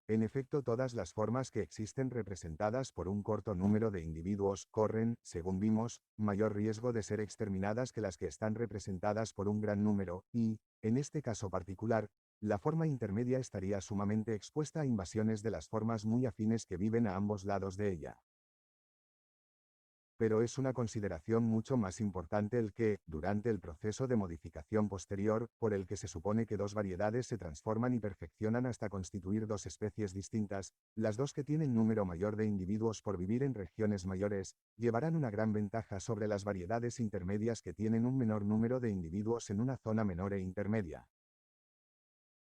En efecto, todas las formas que existen representadas por un corto número de individuos corren, según vimos, mayor riesgo de ser exterminadas que las que están representadas por un gran número, y, en este caso particular, la forma intermedia estaría sumamente expuesta a invasiones de las formas muy afines que viven a ambos lados de ella. Pero es una consideración mucho más importante el que, durante el proceso de modificación posterior, por el que se supone que dos variedades se transforman y perfeccionan hasta constituir dos especies distintas, las dos que tienen número mayor de individuos por vivir en regiones mayores, llevarán una gran ventaja sobre las variedades intermedias que tienen un menor número de individuos en una zona menor e intermedia.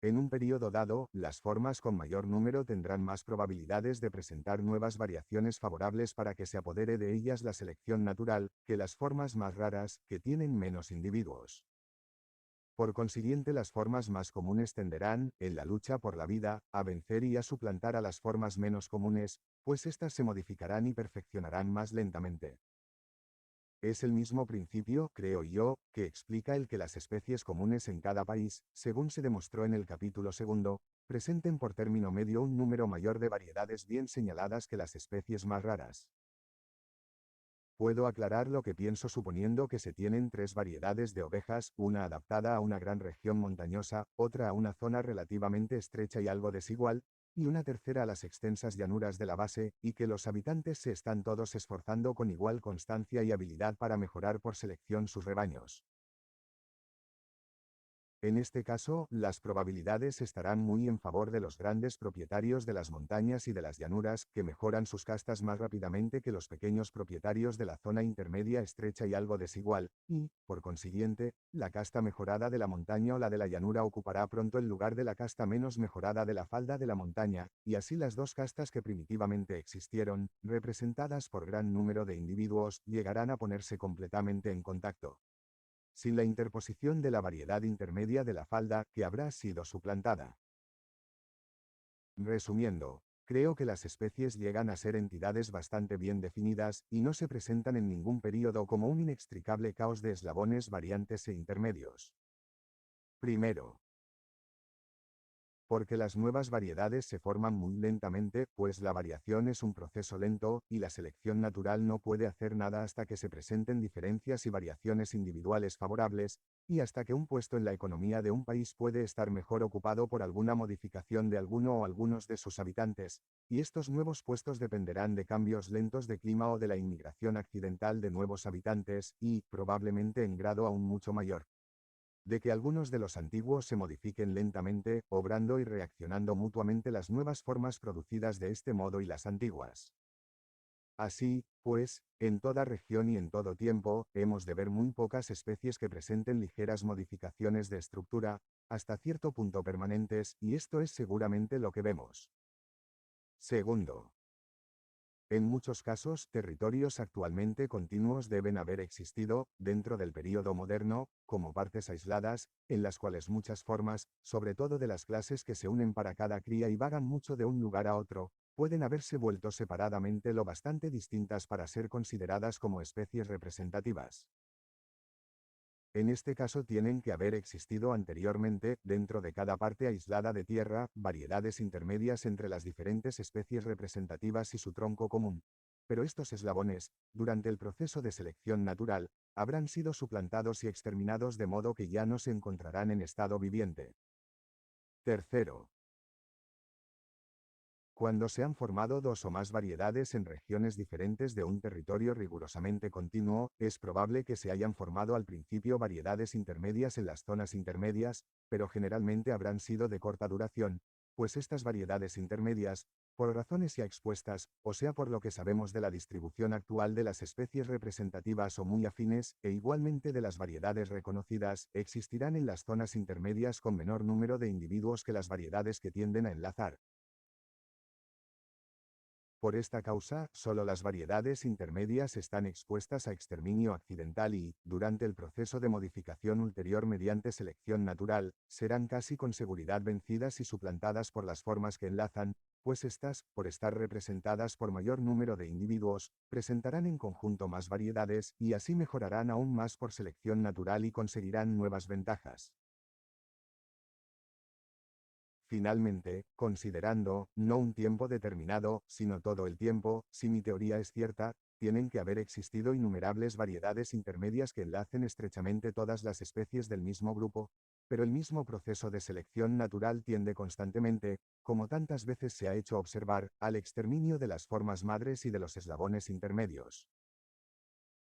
En un periodo dado, las formas con mayor número tendrán más probabilidades de presentar nuevas variaciones favorables para que se apodere de ellas la selección natural, que las formas más raras, que tienen menos individuos. Por consiguiente, las formas más comunes tenderán, en la lucha por la vida, a vencer y a suplantar a las formas menos comunes, pues éstas se modificarán y perfeccionarán más lentamente. Es el mismo principio, creo yo, que explica el que las especies comunes en cada país, según se demostró en el capítulo segundo, presenten por término medio un número mayor de variedades bien señaladas que las especies más raras. Puedo aclarar lo que pienso suponiendo que se tienen tres variedades de ovejas, una adaptada a una gran región montañosa, otra a una zona relativamente estrecha y algo desigual, y una tercera a las extensas llanuras de la base, y que los habitantes se están todos esforzando con igual constancia y habilidad para mejorar por selección sus rebaños. En este caso, las probabilidades estarán muy en favor de los grandes propietarios de las montañas y de las llanuras, que mejoran sus castas más rápidamente que los pequeños propietarios de la zona intermedia estrecha y algo desigual, y, por consiguiente, la casta mejorada de la montaña o la de la llanura ocupará pronto el lugar de la casta menos mejorada de la falda de la montaña, y así las dos castas que primitivamente existieron, representadas por gran número de individuos, llegarán a ponerse completamente en contacto, sin la interposición de la variedad intermedia de la falda, que habrá sido suplantada. Resumiendo, creo que las especies llegan a ser entidades bastante bien definidas, y no se presentan en ningún período como un inextricable caos de eslabones variantes e intermedios. Primero, porque las nuevas variedades se forman muy lentamente, pues la variación es un proceso lento, y la selección natural no puede hacer nada hasta que se presenten diferencias y variaciones individuales favorables, y hasta que un puesto en la economía de un país puede estar mejor ocupado por alguna modificación de alguno o algunos de sus habitantes, y estos nuevos puestos dependerán de cambios lentos de clima o de la inmigración accidental de nuevos habitantes, y, probablemente en grado aún mucho mayor, de que algunos de los antiguos se modifiquen lentamente, obrando y reaccionando mutuamente las nuevas formas producidas de este modo y las antiguas. Así, pues, en toda región y en todo tiempo, hemos de ver muy pocas especies que presenten ligeras modificaciones de estructura, hasta cierto punto permanentes, y esto es seguramente lo que vemos. Segundo, en muchos casos, territorios actualmente continuos deben haber existido, dentro del período moderno, como partes aisladas, en las cuales muchas formas, sobre todo de las clases que se unen para cada cría y vagan mucho de un lugar a otro, pueden haberse vuelto separadamente lo bastante distintas para ser consideradas como especies representativas. En este caso tienen que haber existido anteriormente, dentro de cada parte aislada de tierra, variedades intermedias entre las diferentes especies representativas y su tronco común. Pero estos eslabones, durante el proceso de selección natural, habrán sido suplantados y exterminados de modo que ya no se encontrarán en estado viviente. Tercero, cuando se han formado dos o más variedades en regiones diferentes de un territorio rigurosamente continuo, es probable que se hayan formado al principio variedades intermedias en las zonas intermedias, pero generalmente habrán sido de corta duración, pues estas variedades intermedias, por razones ya expuestas, o sea por lo que sabemos de la distribución actual de las especies representativas o muy afines, e igualmente de las variedades reconocidas, existirán en las zonas intermedias con menor número de individuos que las variedades que tienden a enlazar. Por esta causa, solo las variedades intermedias están expuestas a exterminio accidental y, durante el proceso de modificación ulterior mediante selección natural, serán casi con seguridad vencidas y suplantadas por las formas que enlazan, pues estas, por estar representadas por mayor número de individuos, presentarán en conjunto más variedades, y así mejorarán aún más por selección natural y conseguirán nuevas ventajas. Finalmente, considerando, no un tiempo determinado, sino todo el tiempo, si mi teoría es cierta, tienen que haber existido innumerables variedades intermedias que enlacen estrechamente todas las especies del mismo grupo, pero el mismo proceso de selección natural tiende constantemente, como tantas veces se ha hecho observar, al exterminio de las formas madres y de los eslabones intermedios.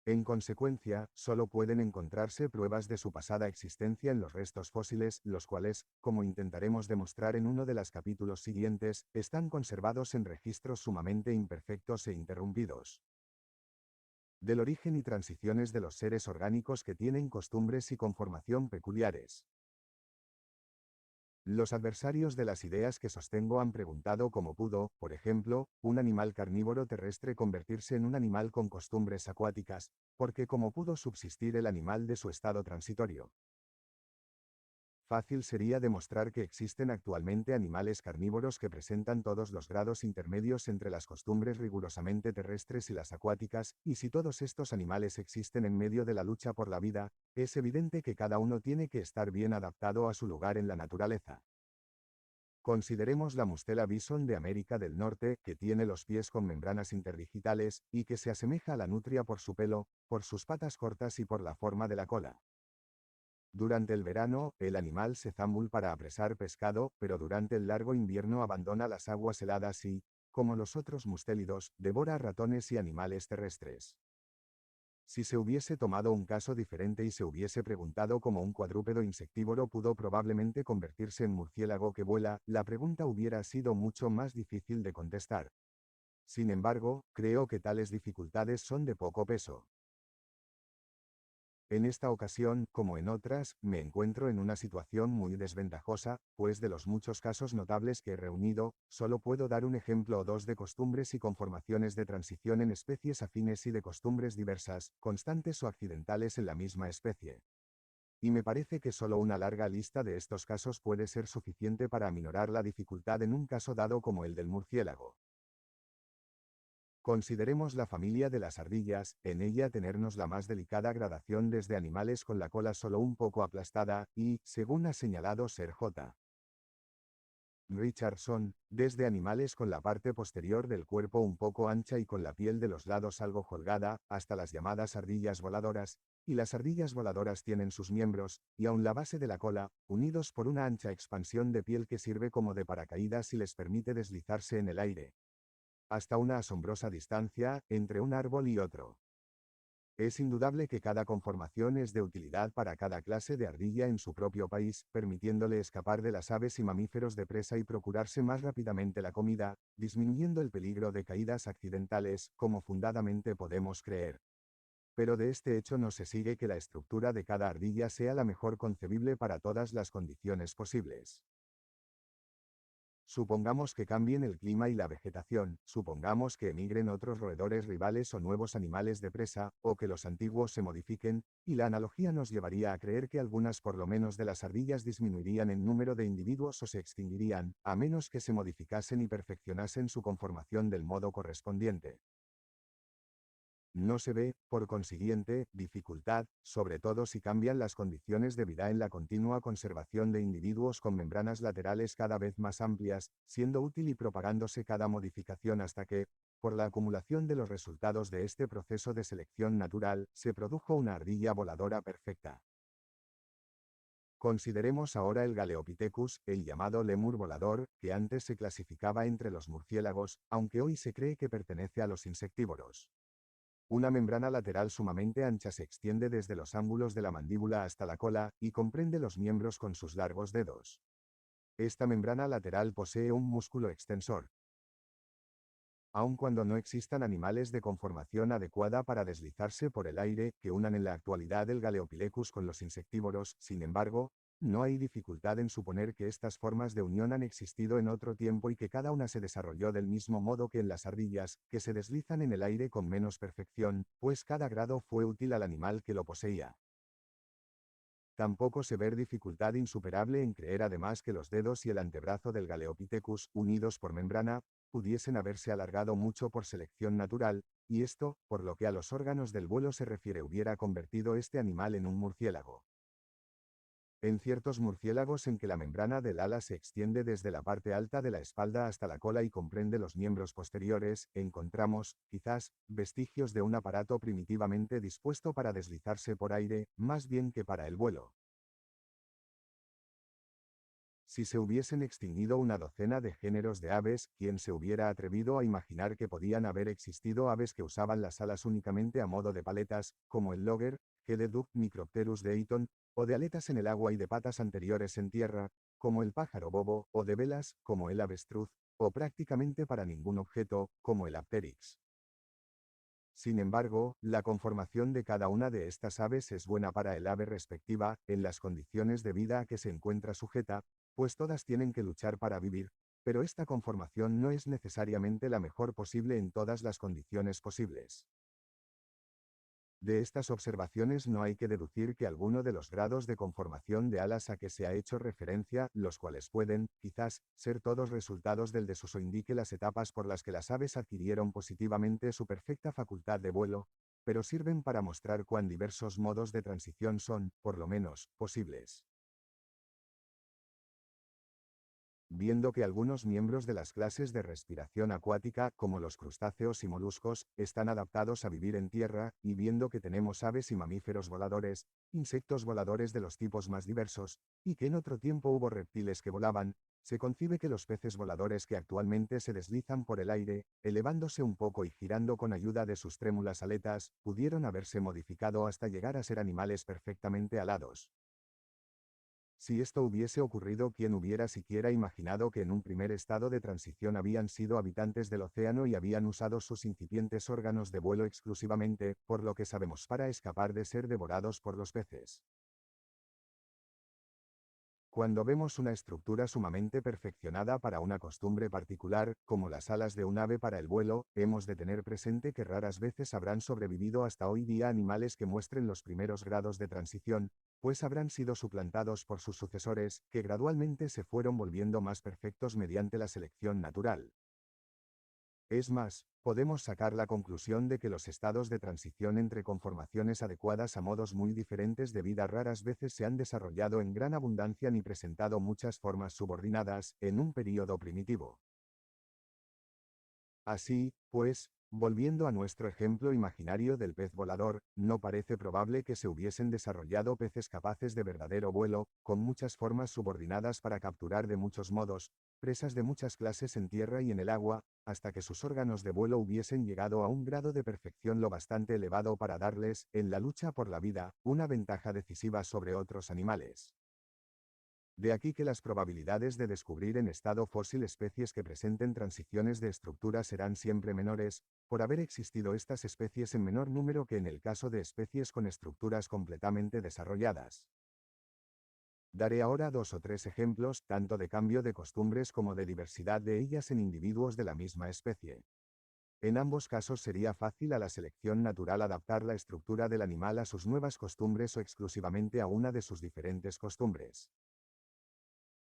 En consecuencia, solo pueden encontrarse pruebas de su pasada existencia en los restos fósiles, los cuales, como intentaremos demostrar en uno de los capítulos siguientes, están conservados en registros sumamente imperfectos e interrumpidos. Del origen y transiciones de los seres orgánicos que tienen costumbres y conformación peculiares. Los adversarios de las ideas que sostengo han preguntado cómo pudo, por ejemplo, un animal carnívoro terrestre convertirse en un animal con costumbres acuáticas, porque cómo pudo subsistir el animal de su estado transitorio. Fácil sería demostrar que existen actualmente animales carnívoros que presentan todos los grados intermedios entre las costumbres rigurosamente terrestres y las acuáticas, y si todos estos animales existen en medio de la lucha por la vida, es evidente que cada uno tiene que estar bien adaptado a su lugar en la naturaleza. Consideremos la mustela bison de América del Norte, que tiene los pies con membranas interdigitales, y que se asemeja a la nutria por su pelo, por sus patas cortas y por la forma de la cola. Durante el verano, el animal se zambul para apresar pescado, pero durante el largo invierno abandona las aguas heladas y, como los otros mustélidos, devora ratones y animales terrestres. Si se hubiese tomado un caso diferente y se hubiese preguntado cómo un cuadrúpedo insectívoro pudo probablemente convertirse en murciélago que vuela, la pregunta hubiera sido mucho más difícil de contestar. Sin embargo, creo que tales dificultades son de poco peso. En esta ocasión, como en otras, me encuentro en una situación muy desventajosa, pues de los muchos casos notables que he reunido, solo puedo dar un ejemplo o dos de costumbres y conformaciones de transición en especies afines y de costumbres diversas, constantes o accidentales en la misma especie. Y me parece que solo una larga lista de estos casos puede ser suficiente para aminorar la dificultad en un caso dado como el del murciélago. Consideremos la familia de las ardillas, en ella tenernos la más delicada gradación desde animales con la cola solo un poco aplastada, y, según ha señalado Sir J. Richardson, desde animales con la parte posterior del cuerpo un poco ancha y con la piel de los lados algo holgada, hasta las llamadas ardillas voladoras, y las ardillas voladoras tienen sus miembros, y aun la base de la cola, unidos por una ancha expansión de piel que sirve como de paracaídas y les permite deslizarse en el aire hasta una asombrosa distancia entre un árbol y otro. Es indudable que cada conformación es de utilidad para cada clase de ardilla en su propio país, permitiéndole escapar de las aves y mamíferos de presa y procurarse más rápidamente la comida, disminuyendo el peligro de caídas accidentales, como fundadamente podemos creer. Pero de este hecho no se sigue que la estructura de cada ardilla sea la mejor concebible para todas las condiciones posibles. Supongamos que cambien el clima y la vegetación, supongamos que emigren otros roedores rivales o nuevos animales de presa, o que los antiguos se modifiquen, y la analogía nos llevaría a creer que algunas por lo menos de las ardillas disminuirían en número de individuos o se extinguirían, a menos que se modificasen y perfeccionasen su conformación del modo correspondiente. No se ve, por consiguiente, dificultad, sobre todo si cambian las condiciones de vida en la continua conservación de individuos con membranas laterales cada vez más amplias, siendo útil y propagándose cada modificación hasta que, por la acumulación de los resultados de este proceso de selección natural, se produjo una ardilla voladora perfecta. Consideremos ahora el Galeopithecus, el llamado lémur volador, que antes se clasificaba entre los murciélagos, aunque hoy se cree que pertenece a los insectívoros. Una membrana lateral sumamente ancha se extiende desde los ángulos de la mandíbula hasta la cola, y comprende los miembros con sus largos dedos. Esta membrana lateral posee un músculo extensor. Aun cuando no existan animales de conformación adecuada para deslizarse por el aire que unan en la actualidad el Galeopithecus con los insectívoros, sin embargo, no hay dificultad en suponer que estas formas de unión han existido en otro tiempo y que cada una se desarrolló del mismo modo que en las ardillas, que se deslizan en el aire con menos perfección, pues cada grado fue útil al animal que lo poseía. Tampoco se ve dificultad insuperable en creer además que los dedos y el antebrazo del Galeopithecus, unidos por membrana, pudiesen haberse alargado mucho por selección natural, y esto, por lo que a los órganos del vuelo se refiere, hubiera convertido este animal en un murciélago. En ciertos murciélagos en que la membrana del ala se extiende desde la parte alta de la espalda hasta la cola y comprende los miembros posteriores, encontramos, quizás, vestigios de un aparato primitivamente dispuesto para deslizarse por aire, más bien que para el vuelo. Si se hubiesen extinguido una docena de géneros de aves, ¿quién se hubiera atrevido a imaginar que podían haber existido aves que usaban las alas únicamente a modo de paletas, como el logger, Geoduck Micropterus de Eaton, o de aletas en el agua y de patas anteriores en tierra, como el pájaro bobo, o de velas, como el avestruz, o prácticamente para ningún objeto, como el apteryx? Sin embargo, la conformación de cada una de estas aves es buena para el ave respectiva, en las condiciones de vida a que se encuentra sujeta, pues todas tienen que luchar para vivir, pero esta conformación no es necesariamente la mejor posible en todas las condiciones posibles. De estas observaciones no hay que deducir que alguno de los grados de conformación de alas a que se ha hecho referencia, los cuales pueden, quizás, ser todos resultados del desuso indique las etapas por las que las aves adquirieron positivamente su perfecta facultad de vuelo, pero sirven para mostrar cuán diversos modos de transición son, por lo menos, posibles. Viendo que algunos miembros de las clases de respiración acuática, como los crustáceos y moluscos, están adaptados a vivir en tierra, y viendo que tenemos aves y mamíferos voladores, insectos voladores de los tipos más diversos, y que en otro tiempo hubo reptiles que volaban, se concibe que los peces voladores que actualmente se deslizan por el aire, elevándose un poco y girando con ayuda de sus trémulas aletas, pudieron haberse modificado hasta llegar a ser animales perfectamente alados. Si esto hubiese ocurrido, ¿quién hubiera siquiera imaginado que en un primer estado de transición habían sido habitantes del océano y habían usado sus incipientes órganos de vuelo exclusivamente, por lo que sabemos, para escapar de ser devorados por los peces? Cuando vemos una estructura sumamente perfeccionada para una costumbre particular, como las alas de un ave para el vuelo, hemos de tener presente que raras veces habrán sobrevivido hasta hoy día animales que muestren los primeros grados de transición, pues habrán sido suplantados por sus sucesores, que gradualmente se fueron volviendo más perfectos mediante la selección natural. Es más, podemos sacar la conclusión de que los estados de transición entre conformaciones adecuadas a modos muy diferentes de vida raras veces se han desarrollado en gran abundancia ni presentado muchas formas subordinadas, en un período primitivo. Así, pues, volviendo a nuestro ejemplo imaginario del pez volador, no parece probable que se hubiesen desarrollado peces capaces de verdadero vuelo, con muchas formas subordinadas para capturar de muchos modos, presas de muchas clases en tierra y en el agua, hasta que sus órganos de vuelo hubiesen llegado a un grado de perfección lo bastante elevado para darles, en la lucha por la vida, una ventaja decisiva sobre otros animales. De aquí que las probabilidades de descubrir en estado fósil especies que presenten transiciones de estructura serán siempre menores, por haber existido estas especies en menor número que en el caso de especies con estructuras completamente desarrolladas. Daré ahora dos o tres ejemplos, tanto de cambio de costumbres como de diversidad de ellas en individuos de la misma especie. En ambos casos sería fácil a la selección natural adaptar la estructura del animal a sus nuevas costumbres o exclusivamente a una de sus diferentes costumbres.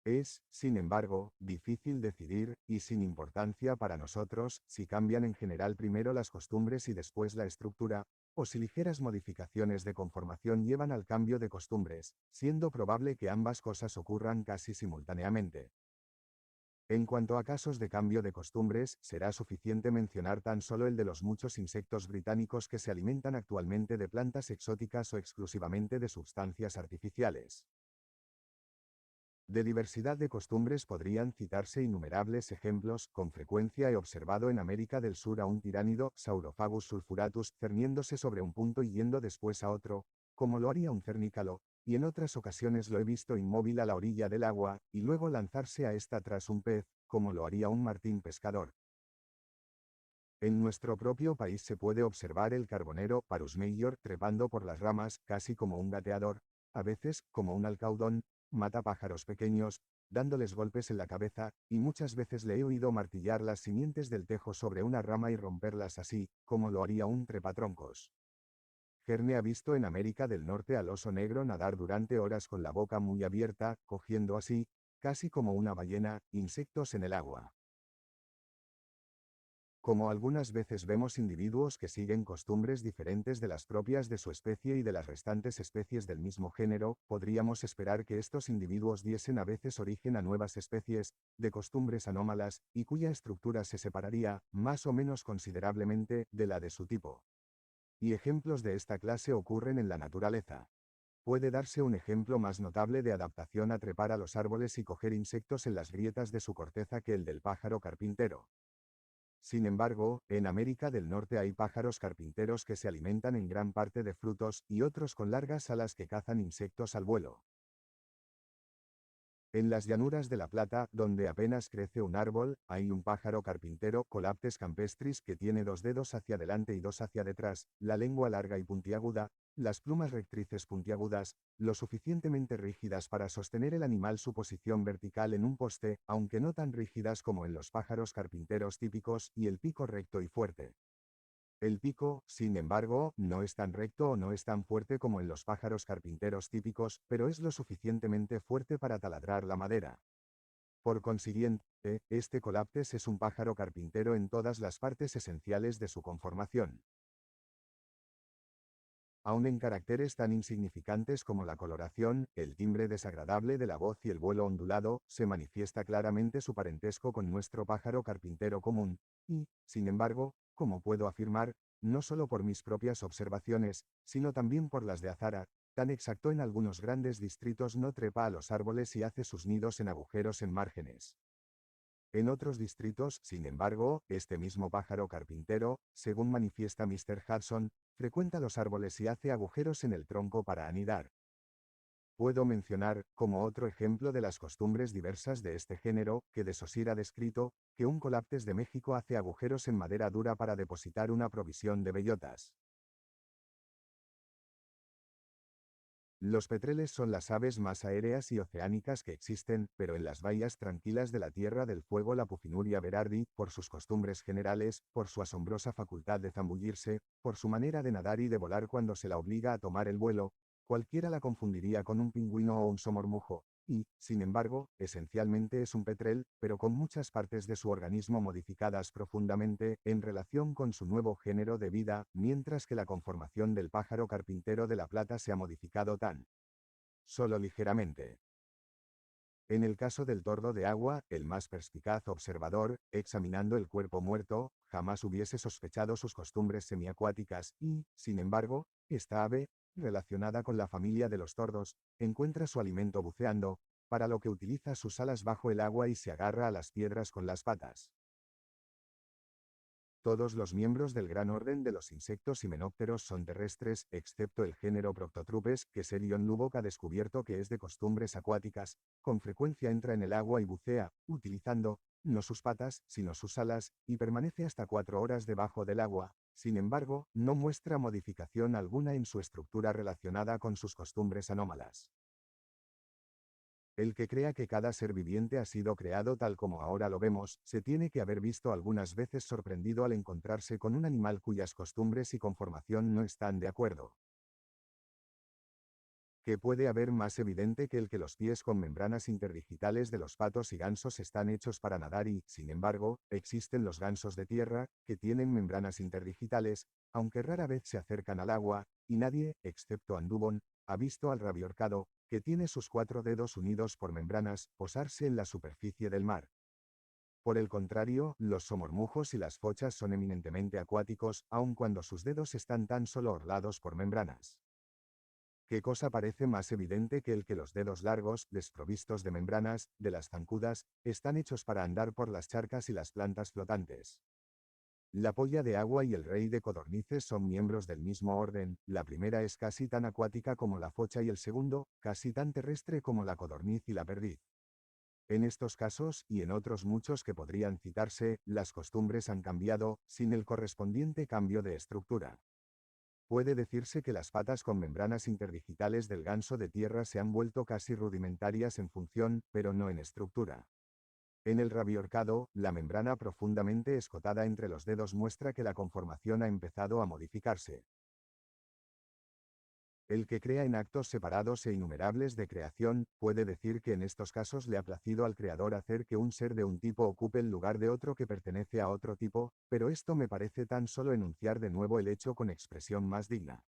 Es, sin embargo, difícil decidir, y sin importancia para nosotros, si cambian en general primero las costumbres y después la estructura, o si ligeras modificaciones de conformación llevan al cambio de costumbres, siendo probable que ambas cosas ocurran casi simultáneamente. En cuanto a casos de cambio de costumbres, será suficiente mencionar tan solo el de los muchos insectos británicos que se alimentan actualmente de plantas exóticas o exclusivamente de sustancias artificiales. De diversidad de costumbres podrían citarse innumerables ejemplos. Con frecuencia he observado en América del Sur a un tiránido, Saurophagus sulfuratus, cerniéndose sobre un punto y yendo después a otro, como lo haría un cernícalo, y en otras ocasiones lo he visto inmóvil a la orilla del agua, y luego lanzarse a esta tras un pez, como lo haría un martín pescador. En nuestro propio país se puede observar el carbonero, Parus major, trepando por las ramas, casi como un gateador, a veces, como un alcaudón, mata pájaros pequeños, dándoles golpes en la cabeza, y muchas veces le he oído martillar las simientes del tejo sobre una rama y romperlas así, como lo haría un trepatroncos. Gerne ha visto en América del Norte al oso negro nadar durante horas con la boca muy abierta, cogiendo así, casi como una ballena, insectos en el agua. Como algunas veces vemos individuos que siguen costumbres diferentes de las propias de su especie y de las restantes especies del mismo género, podríamos esperar que estos individuos diesen a veces origen a nuevas especies, de costumbres anómalas, y cuya estructura se separaría, más o menos considerablemente, de la de su tipo. Y ejemplos de esta clase ocurren en la naturaleza. Puede darse un ejemplo más notable de adaptación a trepar a los árboles y coger insectos en las grietas de su corteza que el del pájaro carpintero. Sin embargo, en América del Norte hay pájaros carpinteros que se alimentan en gran parte de frutos y otros con largas alas que cazan insectos al vuelo. En las llanuras de La Plata, donde apenas crece un árbol, hay un pájaro carpintero, Colaptes campestris, que tiene 2 dedos hacia adelante y 2 hacia detrás, la lengua larga y puntiaguda, las plumas rectrices puntiagudas, lo suficientemente rígidas para sostener el animal su posición vertical en un poste, aunque no tan rígidas como en los pájaros carpinteros típicos, y el pico recto y fuerte. El pico, sin embargo, no es tan recto o no es tan fuerte como en los pájaros carpinteros típicos, pero es lo suficientemente fuerte para taladrar la madera. Por consiguiente, este Colaptes es un pájaro carpintero en todas las partes esenciales de su conformación. Aun en caracteres tan insignificantes como la coloración, el timbre desagradable de la voz y el vuelo ondulado, se manifiesta claramente su parentesco con nuestro pájaro carpintero común, y, sin embargo, como puedo afirmar, no solo por mis propias observaciones, sino también por las de Azara, tan exacto en algunos grandes distritos no trepa a los árboles y hace sus nidos en agujeros en márgenes. En otros distritos, sin embargo, este mismo pájaro carpintero, según manifiesta Mr. Hudson, frecuenta los árboles y hace agujeros en el tronco para anidar. Puedo mencionar, como otro ejemplo de las costumbres diversas de este género, que de Saussure ha descrito, que un Colaptes de México hace agujeros en madera dura para depositar una provisión de bellotas. Los petreles son las aves más aéreas y oceánicas que existen, pero en las bahías tranquilas de la Tierra del Fuego la Pufinuria berardi, por sus costumbres generales, por su asombrosa facultad de zambullirse, por su manera de nadar y de volar cuando se la obliga a tomar el vuelo, cualquiera la confundiría con un pingüino o un somormujo, y, sin embargo, esencialmente es un petrel, pero con muchas partes de su organismo modificadas profundamente en relación con su nuevo género de vida, mientras que la conformación del pájaro carpintero de La Plata se ha modificado tan solo ligeramente. En el caso del tordo de agua, el más perspicaz observador, examinando el cuerpo muerto, jamás hubiese sospechado sus costumbres semiacuáticas y, sin embargo, esta ave, relacionada con la familia de los tordos, encuentra su alimento buceando, para lo que utiliza sus alas bajo el agua y se agarra a las piedras con las patas. Todos los miembros del gran orden de los insectos himenópteros son terrestres, excepto el género Proctotrupes, que Serion Lubbock ha descubierto que es de costumbres acuáticas. Con frecuencia entra en el agua y bucea, utilizando, no sus patas, sino sus alas, y permanece hasta 4 horas debajo del agua. Sin embargo, no muestra modificación alguna en su estructura relacionada con sus costumbres anómalas. El que crea que cada ser viviente ha sido creado tal como ahora lo vemos, se tiene que haber visto algunas veces sorprendido al encontrarse con un animal cuyas costumbres y conformación no están de acuerdo. ¿Qué puede haber más evidente que el que los pies con membranas interdigitales de los patos y gansos están hechos para nadar y, sin embargo, existen los gansos de tierra, que tienen membranas interdigitales, aunque rara vez se acercan al agua, y nadie, excepto Andúbon, ha visto al rabiorcado, que tiene sus 4 dedos unidos por membranas, posarse en la superficie del mar? Por el contrario, los somormujos y las fochas son eminentemente acuáticos, aun cuando sus dedos están tan solo orlados por membranas. ¿Qué cosa parece más evidente que el que los dedos largos, desprovistos de membranas, de las zancudas, están hechos para andar por las charcas y las plantas flotantes? La polla de agua y el rey de codornices son miembros del mismo orden, la primera es casi tan acuática como la focha y el segundo, casi tan terrestre como la codorniz y la perdiz. En estos casos, y en otros muchos que podrían citarse, las costumbres han cambiado, sin el correspondiente cambio de estructura. Puede decirse que las patas con membranas interdigitales del ganso de tierra se han vuelto casi rudimentarias en función, pero no en estructura. En el rabiorcado, la membrana profundamente escotada entre los dedos muestra que la conformación ha empezado a modificarse. El que crea en actos separados e innumerables de creación, puede decir que en estos casos le ha placido al creador hacer que un ser de un tipo ocupe el lugar de otro que pertenece a otro tipo, pero esto me parece tan solo enunciar de nuevo el hecho con expresión más digna.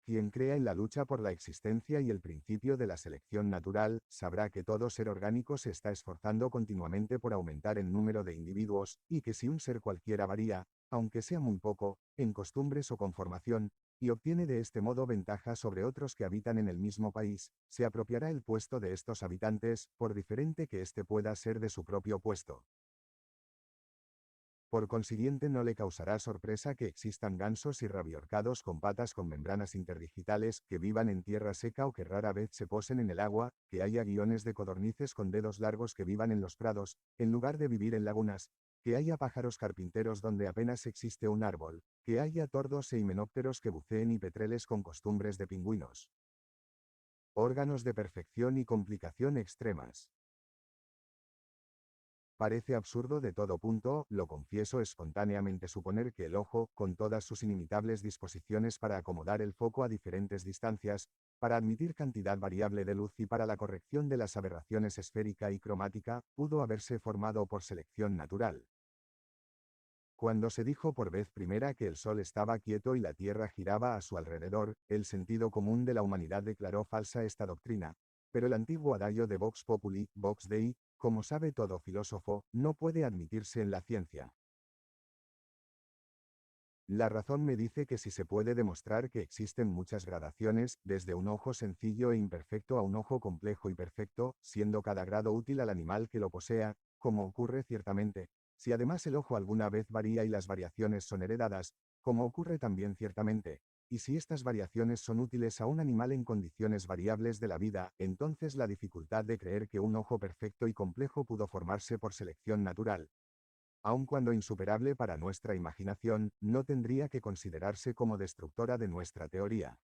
Quien crea en la lucha por la existencia y el principio de la selección natural, sabrá que todo ser orgánico se está esforzando continuamente por aumentar el número de individuos, y que si un ser cualquiera varía, aunque sea muy poco, en costumbres o conformación, y obtiene de este modo ventaja sobre otros que habitan en el mismo país, se apropiará el puesto de estos habitantes, por diferente que éste pueda ser de su propio puesto. Por consiguiente, no le causará sorpresa que existan gansos y rabiorcados con patas con membranas interdigitales, que vivan en tierra seca o que rara vez se posen en el agua, que haya guiones de codornices con dedos largos que vivan en los prados, en lugar de vivir en lagunas, que haya pájaros carpinteros donde apenas existe un árbol, que haya tordos e himenópteros que buceen y petreles con costumbres de pingüinos. Órganos de perfección y complicación extremas. Parece absurdo de todo punto, lo confieso espontáneamente, suponer que el ojo, con todas sus inimitables disposiciones para acomodar el foco a diferentes distancias, para admitir cantidad variable de luz y para la corrección de las aberraciones esférica y cromática, pudo haberse formado por selección natural. Cuando se dijo por vez primera que el Sol estaba quieto y la Tierra giraba a su alrededor, el sentido común de la humanidad declaró falsa esta doctrina. Pero el antiguo adagio de Vox Populi, Vox Dei, como sabe todo filósofo, no puede admitirse en la ciencia. La razón me dice que si se puede demostrar que existen muchas gradaciones, desde un ojo sencillo e imperfecto a un ojo complejo y perfecto, siendo cada grado útil al animal que lo posea, como ocurre ciertamente, si además el ojo alguna vez varía y las variaciones son heredadas, como ocurre también ciertamente, y si estas variaciones son útiles a un animal en condiciones variables de la vida, entonces la dificultad de creer que un ojo perfecto y complejo pudo formarse por selección natural, aun cuando insuperable para nuestra imaginación, no tendría que considerarse como destructora de nuestra teoría.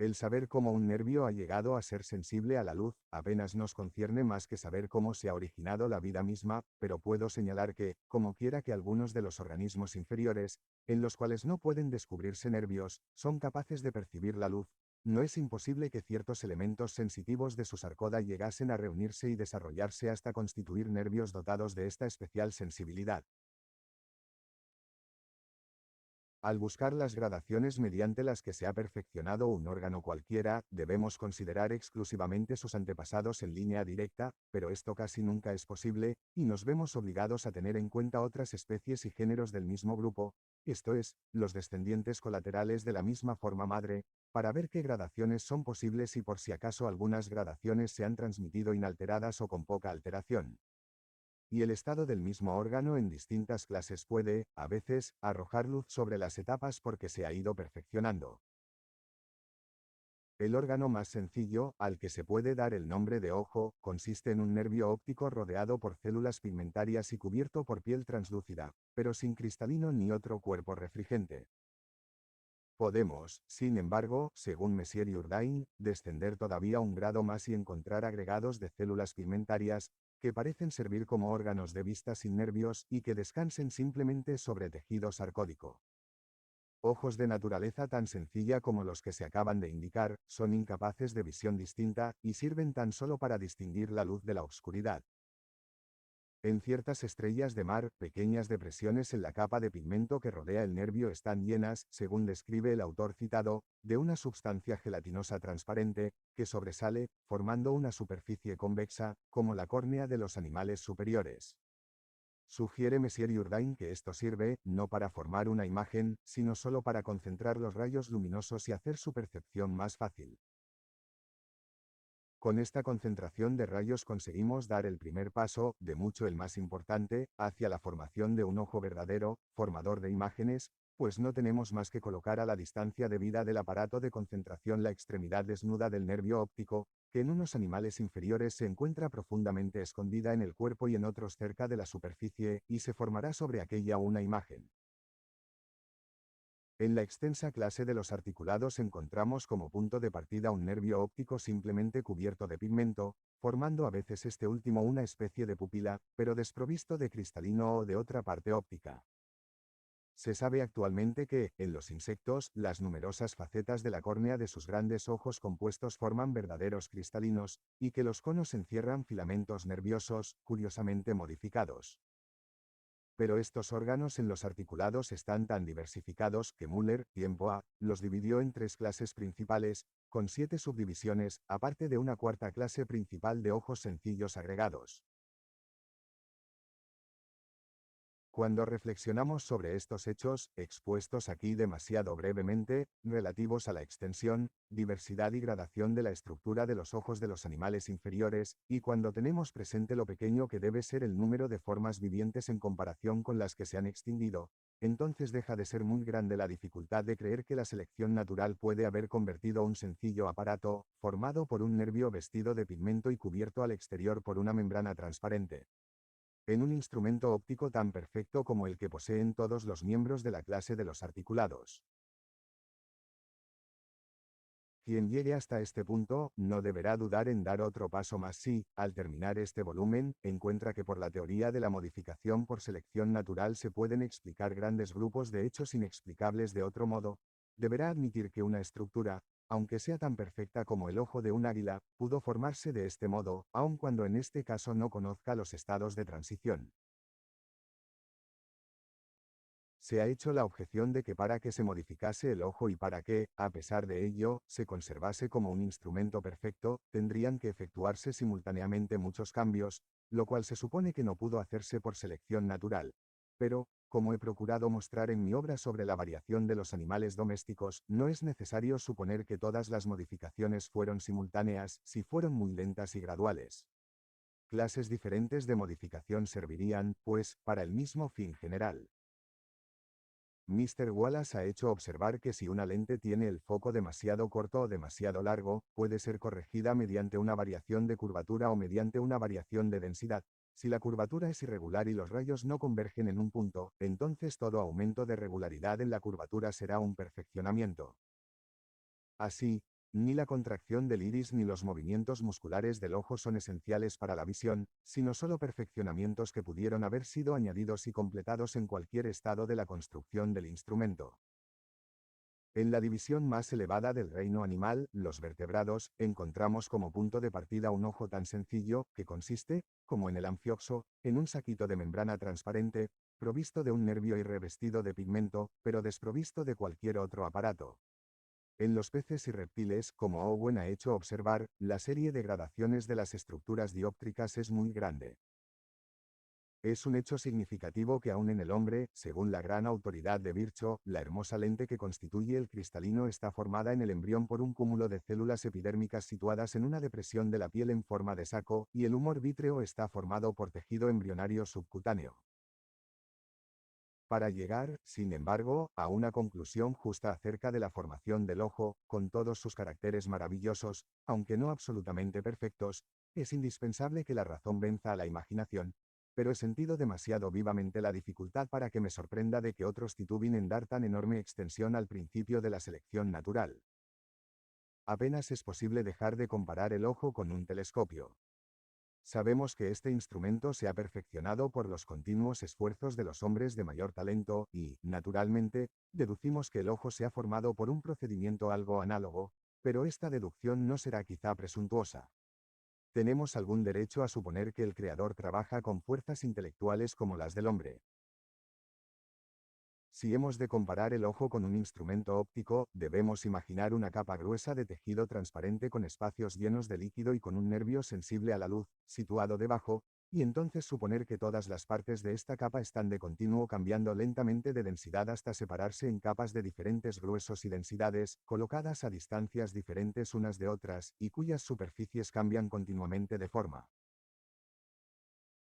El saber cómo un nervio ha llegado a ser sensible a la luz, apenas nos concierne más que saber cómo se ha originado la vida misma, pero puedo señalar que, como quiera que algunos de los organismos inferiores, en los cuales no pueden descubrirse nervios, son capaces de percibir la luz, no es imposible que ciertos elementos sensitivos de su sarcoda llegasen a reunirse y desarrollarse hasta constituir nervios dotados de esta especial sensibilidad. Al buscar las gradaciones mediante las que se ha perfeccionado un órgano cualquiera, debemos considerar exclusivamente sus antepasados en línea directa, pero esto casi nunca es posible, y nos vemos obligados a tener en cuenta otras especies y géneros del mismo grupo, esto es, los descendientes colaterales de la misma forma madre, para ver qué gradaciones son posibles y por si acaso algunas gradaciones se han transmitido inalteradas o con poca alteración. Y el estado del mismo órgano en distintas clases puede, a veces, arrojar luz sobre las etapas porque se ha ido perfeccionando. El órgano más sencillo, al que se puede dar el nombre de ojo, consiste en un nervio óptico rodeado por células pigmentarias y cubierto por piel translúcida, pero sin cristalino ni otro cuerpo refringente. Podemos, sin embargo, según Messier y Jourdain, descender todavía un grado más y encontrar agregados de células pigmentarias, que parecen servir como órganos de vista sin nervios y que descansen simplemente sobre tejido sarcódico. Ojos de naturaleza tan sencilla como los que se acaban de indicar, son incapaces de visión distinta y sirven tan solo para distinguir la luz de la oscuridad. En ciertas estrellas de mar, pequeñas depresiones en la capa de pigmento que rodea el nervio están llenas, según describe el autor citado, de una sustancia gelatinosa transparente, que sobresale, formando una superficie convexa, como la córnea de los animales superiores. Sugiere Messier Jourdain que esto sirve, no para formar una imagen, sino solo para concentrar los rayos luminosos y hacer su percepción más fácil. Con esta concentración de rayos conseguimos dar el primer paso, de mucho el más importante, hacia la formación de un ojo verdadero, formador de imágenes, pues no tenemos más que colocar a la distancia debida del aparato de concentración la extremidad desnuda del nervio óptico, que en unos animales inferiores se encuentra profundamente escondida en el cuerpo y en otros cerca de la superficie, y se formará sobre aquella una imagen. En la extensa clase de los articulados encontramos como punto de partida un nervio óptico simplemente cubierto de pigmento, formando a veces este último una especie de pupila, pero desprovisto de cristalino o de otra parte óptica. Se sabe actualmente que, en los insectos, las numerosas facetas de la córnea de sus grandes ojos compuestos forman verdaderos cristalinos, y que los conos encierran filamentos nerviosos, curiosamente modificados. Pero estos órganos en los articulados están tan diversificados que Müller, tiempo A, los dividió en tres clases principales, con 7 subdivisiones, aparte de una cuarta clase principal de ojos sencillos agregados. Cuando reflexionamos sobre estos hechos, expuestos aquí demasiado brevemente, relativos a la extensión, diversidad y gradación de la estructura de los ojos de los animales inferiores, y cuando tenemos presente lo pequeño que debe ser el número de formas vivientes en comparación con las que se han extinguido, entonces deja de ser muy grande la dificultad de creer que la selección natural puede haber convertido un sencillo aparato, formado por un nervio vestido de pigmento y cubierto al exterior por una membrana transparente, en un instrumento óptico tan perfecto como el que poseen todos los miembros de la clase de los articulados. Quien llegue hasta este punto, no deberá dudar en dar otro paso más si, al terminar este volumen, encuentra que por la teoría de la modificación por selección natural se pueden explicar grandes grupos de hechos inexplicables de otro modo, deberá admitir que una estructura, aunque sea tan perfecta como el ojo de un águila, pudo formarse de este modo, aun cuando en este caso no conozca los estados de transición. Se ha hecho la objeción de que para que se modificase el ojo y para que, a pesar de ello, se conservase como un instrumento perfecto, tendrían que efectuarse simultáneamente muchos cambios, lo cual se supone que no pudo hacerse por selección natural. Pero, como he procurado mostrar en mi obra sobre la variación de los animales domésticos, no es necesario suponer que todas las modificaciones fueron simultáneas, si fueron muy lentas y graduales. Clases diferentes de modificación servirían, pues, para el mismo fin general. Mr. Wallace ha hecho observar que si una lente tiene el foco demasiado corto o demasiado largo, puede ser corregida mediante una variación de curvatura o mediante una variación de densidad. Si la curvatura es irregular y los rayos no convergen en un punto, entonces todo aumento de regularidad en la curvatura será un perfeccionamiento. Así, ni la contracción del iris ni los movimientos musculares del ojo son esenciales para la visión, sino solo perfeccionamientos que pudieron haber sido añadidos y completados en cualquier estado de la construcción del instrumento. En la división más elevada del reino animal, los vertebrados, encontramos como punto de partida un ojo tan sencillo, que consiste, como en el anfioxo, en un saquito de membrana transparente, provisto de un nervio y revestido de pigmento, pero desprovisto de cualquier otro aparato. En los peces y reptiles, como Owen ha hecho observar, la serie de gradaciones de las estructuras dióptricas es muy grande. Es un hecho significativo que aún en el hombre, según la gran autoridad de Virchow, la hermosa lente que constituye el cristalino está formada en el embrión por un cúmulo de células epidérmicas situadas en una depresión de la piel en forma de saco, y el humor vítreo está formado por tejido embrionario subcutáneo. Para llegar, sin embargo, a una conclusión justa acerca de la formación del ojo, con todos sus caracteres maravillosos, aunque no absolutamente perfectos, es indispensable que la razón venza a la imaginación, pero he sentido demasiado vivamente la dificultad para que me sorprenda de que otros tituben en dar tan enorme extensión al principio de la selección natural. Apenas es posible dejar de comparar el ojo con un telescopio. Sabemos que este instrumento se ha perfeccionado por los continuos esfuerzos de los hombres de mayor talento y, naturalmente, deducimos que el ojo se ha formado por un procedimiento algo análogo, pero esta deducción no será quizá presuntuosa. Tenemos algún derecho a suponer que el creador trabaja con fuerzas intelectuales como las del hombre. Si hemos de comparar el ojo con un instrumento óptico, debemos imaginar una capa gruesa de tejido transparente con espacios llenos de líquido y con un nervio sensible a la luz, situado debajo, y entonces suponer que todas las partes de esta capa están de continuo cambiando lentamente de densidad hasta separarse en capas de diferentes gruesos y densidades, colocadas a distancias diferentes unas de otras, y cuyas superficies cambian continuamente de forma.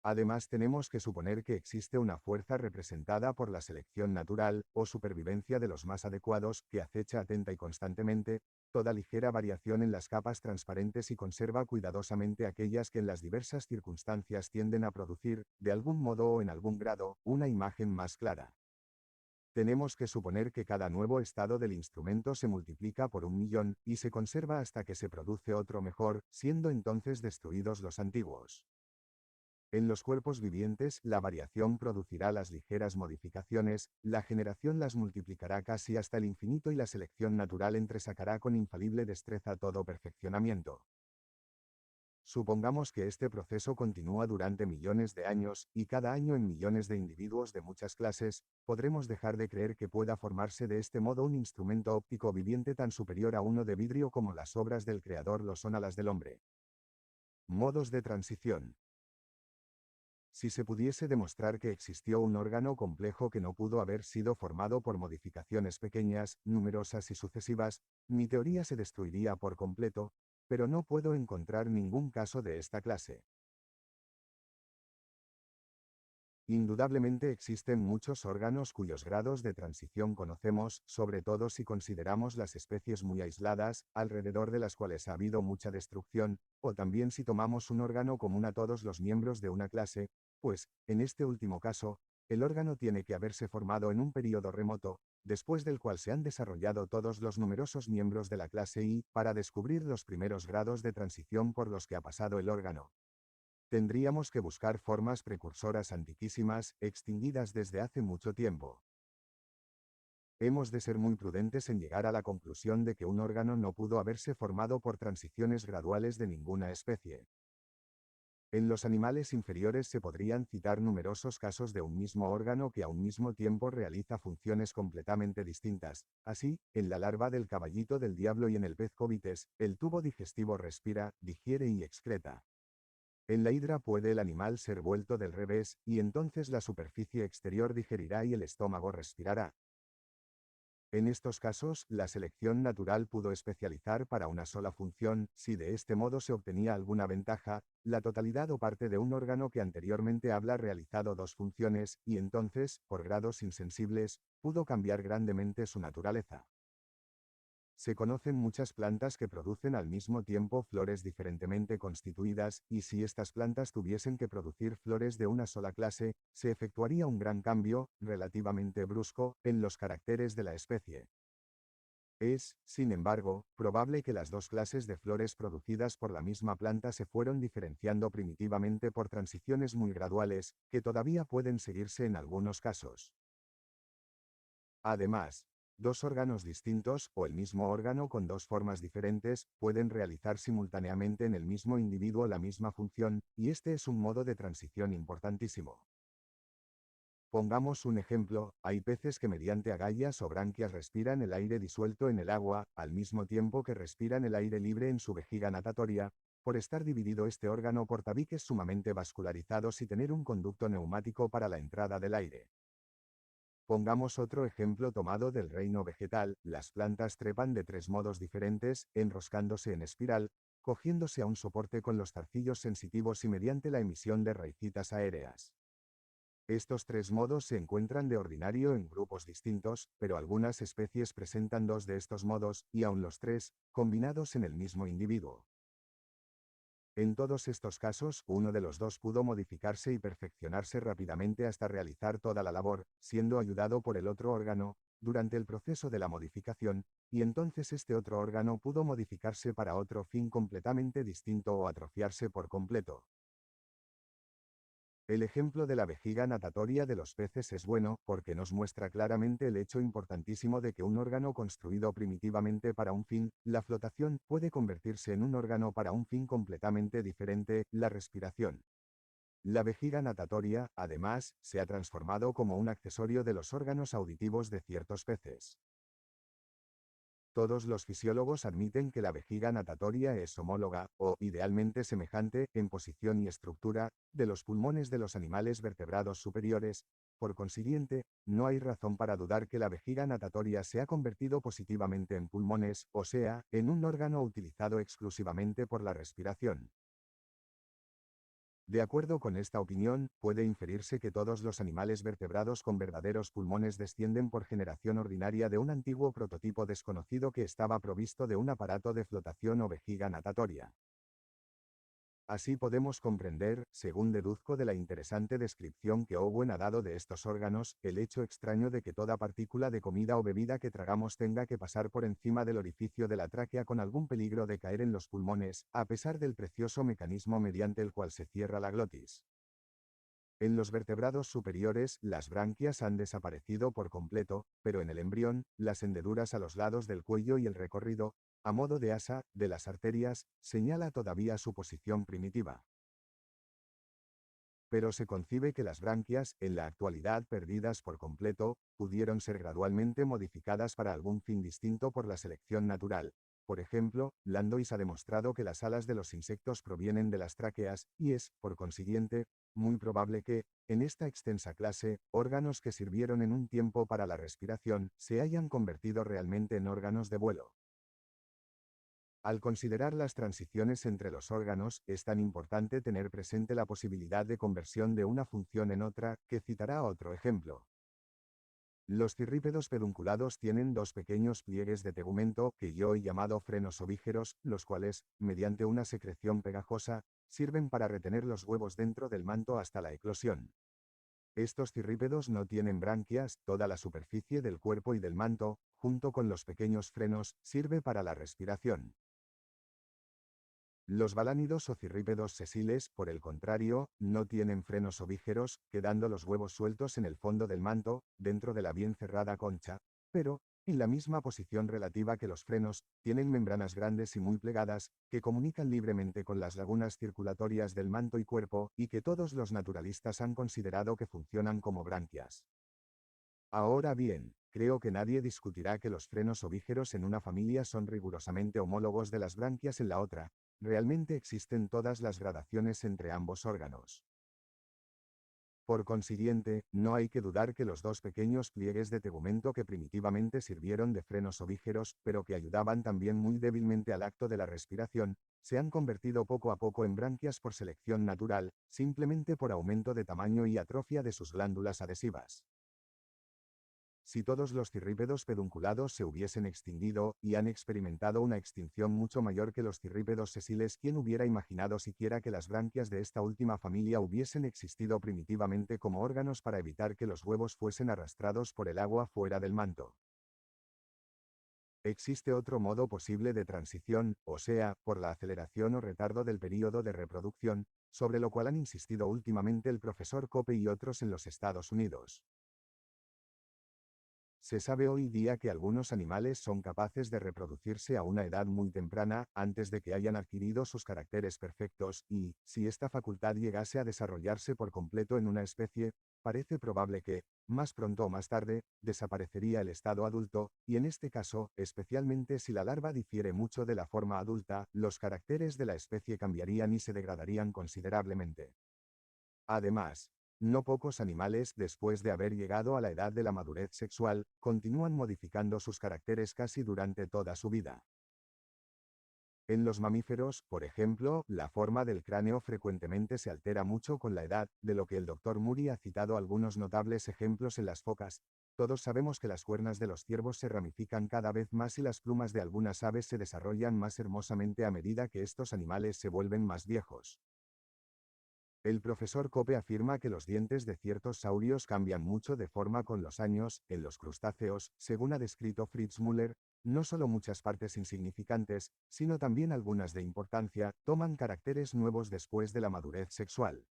Además, tenemos que suponer que existe una fuerza representada por la selección natural, o supervivencia de los más adecuados, que acecha atenta y constantemente toda ligera variación en las capas transparentes y conserva cuidadosamente aquellas que en las diversas circunstancias tienden a producir, de algún modo o en algún grado, una imagen más clara. Tenemos que suponer que cada nuevo estado del instrumento se multiplica por 1.000.000, y se conserva hasta que se produce otro mejor, siendo entonces destruidos los antiguos. En los cuerpos vivientes, la variación producirá las ligeras modificaciones, la generación las multiplicará casi hasta el infinito y la selección natural entresacará con infalible destreza todo perfeccionamiento. Supongamos que este proceso continúa durante millones de años, y cada año en millones de individuos de muchas clases, podremos dejar de creer que pueda formarse de este modo un instrumento óptico viviente tan superior a uno de vidrio como las obras del Creador lo son a las del hombre. Modos de transición. Si se pudiese demostrar que existió un órgano complejo que no pudo haber sido formado por modificaciones pequeñas, numerosas y sucesivas, mi teoría se destruiría por completo, pero no puedo encontrar ningún caso de esta clase. Indudablemente existen muchos órganos cuyos grados de transición conocemos, sobre todo si consideramos las especies muy aisladas, alrededor de las cuales ha habido mucha destrucción, o también si tomamos un órgano común a todos los miembros de una clase, pues, en este último caso, el órgano tiene que haberse formado en un período remoto, después del cual se han desarrollado todos los numerosos miembros de la clase y, para descubrir los primeros grados de transición por los que ha pasado el órgano, tendríamos que buscar formas precursoras antiquísimas, extinguidas desde hace mucho tiempo. Hemos de ser muy prudentes en llegar a la conclusión de que un órgano no pudo haberse formado por transiciones graduales de ninguna especie. En los animales inferiores se podrían citar numerosos casos de un mismo órgano que a un mismo tiempo realiza funciones completamente distintas. Así, en la larva del caballito del diablo y en el pez cobites, el tubo digestivo respira, digiere y excreta. En la hidra puede el animal ser vuelto del revés, y entonces la superficie exterior digerirá y el estómago respirará. En estos casos, la selección natural pudo especializar para una sola función, si de este modo se obtenía alguna ventaja, la totalidad o parte de un órgano que anteriormente habla realizado dos funciones, y entonces, por grados insensibles, pudo cambiar grandemente su naturaleza. Se conocen muchas plantas que producen al mismo tiempo flores diferentemente constituidas, y si estas plantas tuviesen que producir flores de una sola clase, se efectuaría un gran cambio, relativamente brusco, en los caracteres de la especie. Es, sin embargo, probable que las dos clases de flores producidas por la misma planta se fueron diferenciando primitivamente por transiciones muy graduales, que todavía pueden seguirse en algunos casos. Además, dos órganos distintos, o el mismo órgano con dos formas diferentes, pueden realizar simultáneamente en el mismo individuo la misma función, y este es un modo de transición importantísimo. Pongamos un ejemplo, hay peces que mediante agallas o branquias respiran el aire disuelto en el agua, al mismo tiempo que respiran el aire libre en su vejiga natatoria, por estar dividido este órgano por tabiques sumamente vascularizados y tener un conducto neumático para la entrada del aire. Pongamos otro ejemplo tomado del reino vegetal, las plantas trepan de tres modos diferentes, enroscándose en espiral, cogiéndose a un soporte con los zarcillos sensitivos y mediante la emisión de raicitas aéreas. Estos tres modos se encuentran de ordinario en grupos distintos, pero algunas especies presentan dos de estos modos, y aun los tres, combinados en el mismo individuo. En todos estos casos, uno de los dos pudo modificarse y perfeccionarse rápidamente hasta realizar toda la labor, siendo ayudado por el otro órgano, durante el proceso de la modificación, y entonces este otro órgano pudo modificarse para otro fin completamente distinto o atrofiarse por completo. El ejemplo de la vejiga natatoria de los peces es bueno, porque nos muestra claramente el hecho importantísimo de que un órgano construido primitivamente para un fin, la flotación, puede convertirse en un órgano para un fin completamente diferente, la respiración. La vejiga natatoria, además, se ha transformado como un accesorio de los órganos auditivos de ciertos peces. Todos los fisiólogos admiten que la vejiga natatoria es homóloga, o idealmente semejante, en posición y estructura, de los pulmones de los animales vertebrados superiores. Por consiguiente, no hay razón para dudar que la vejiga natatoria se ha convertido positivamente en pulmones, o sea, en un órgano utilizado exclusivamente por la respiración. De acuerdo con esta opinión, puede inferirse que todos los animales vertebrados con verdaderos pulmones descienden por generación ordinaria de un antiguo prototipo desconocido que estaba provisto de un aparato de flotación o vejiga natatoria. Así podemos comprender, según deduzco de la interesante descripción que Owen ha dado de estos órganos, el hecho extraño de que toda partícula de comida o bebida que tragamos tenga que pasar por encima del orificio de la tráquea con algún peligro de caer en los pulmones, a pesar del precioso mecanismo mediante el cual se cierra la glotis. En los vertebrados superiores, las branquias han desaparecido por completo, pero en el embrión, las hendeduras a los lados del cuello y el recorrido, a modo de asa, de las arterias, señala todavía su posición primitiva. Pero se concibe que las branquias, en la actualidad perdidas por completo, pudieron ser gradualmente modificadas para algún fin distinto por la selección natural. Por ejemplo, Landois ha demostrado que las alas de los insectos provienen de las tráqueas, y es, por consiguiente, muy probable que, en esta extensa clase, órganos que sirvieron en un tiempo para la respiración, se hayan convertido realmente en órganos de vuelo. Al considerar las transiciones entre los órganos, es tan importante tener presente la posibilidad de conversión de una función en otra, que citará otro ejemplo. Los cirrípedos pedunculados tienen dos pequeños pliegues de tegumento, que yo he llamado frenos ovígeros, los cuales, mediante una secreción pegajosa, sirven para retener los huevos dentro del manto hasta la eclosión. Estos cirrípedos no tienen branquias, toda la superficie del cuerpo y del manto, junto con los pequeños frenos, sirve para la respiración. Los balánidos o cirrípedos sesiles, por el contrario, no tienen frenos ovígeros, quedando los huevos sueltos en el fondo del manto, dentro de la bien cerrada concha, pero, en la misma posición relativa que los frenos, tienen membranas grandes y muy plegadas, que comunican libremente con las lagunas circulatorias del manto y cuerpo, y que todos los naturalistas han considerado que funcionan como branquias. Ahora bien, creo que nadie discutirá que los frenos ovígeros en una familia son rigurosamente homólogos de las branquias en la otra. Realmente existen todas las gradaciones entre ambos órganos. Por consiguiente, no hay que dudar que los dos pequeños pliegues de tegumento que primitivamente sirvieron de frenos ovígeros, pero que ayudaban también muy débilmente al acto de la respiración, se han convertido poco a poco en branquias por selección natural, simplemente por aumento de tamaño y atrofia de sus glándulas adhesivas. Si todos los cirrípedos pedunculados se hubiesen extinguido, y han experimentado una extinción mucho mayor que los cirrípedos sesiles, ¿quién hubiera imaginado siquiera que las branquias de esta última familia hubiesen existido primitivamente como órganos para evitar que los huevos fuesen arrastrados por el agua fuera del manto? Existe otro modo posible de transición, o sea, por la aceleración o retardo del período de reproducción, sobre lo cual han insistido últimamente el profesor Cope y otros en los Estados Unidos. Se sabe hoy día que algunos animales son capaces de reproducirse a una edad muy temprana, antes de que hayan adquirido sus caracteres perfectos, y, si esta facultad llegase a desarrollarse por completo en una especie, parece probable que, más pronto o más tarde, desaparecería el estado adulto, y en este caso, especialmente si la larva difiere mucho de la forma adulta, los caracteres de la especie cambiarían y se degradarían considerablemente. Además, no pocos animales, después de haber llegado a la edad de la madurez sexual, continúan modificando sus caracteres casi durante toda su vida. En los mamíferos, por ejemplo, la forma del cráneo frecuentemente se altera mucho con la edad, de lo que el Dr. Murray ha citado algunos notables ejemplos en las focas. Todos sabemos que las cuernas de los ciervos se ramifican cada vez más y las plumas de algunas aves se desarrollan más hermosamente a medida que estos animales se vuelven más viejos. El profesor Cope afirma que los dientes de ciertos saurios cambian mucho de forma con los años. En los crustáceos, según ha descrito Fritz Müller, no solo muchas partes insignificantes, sino también algunas de importancia, toman caracteres nuevos después de la madurez sexual.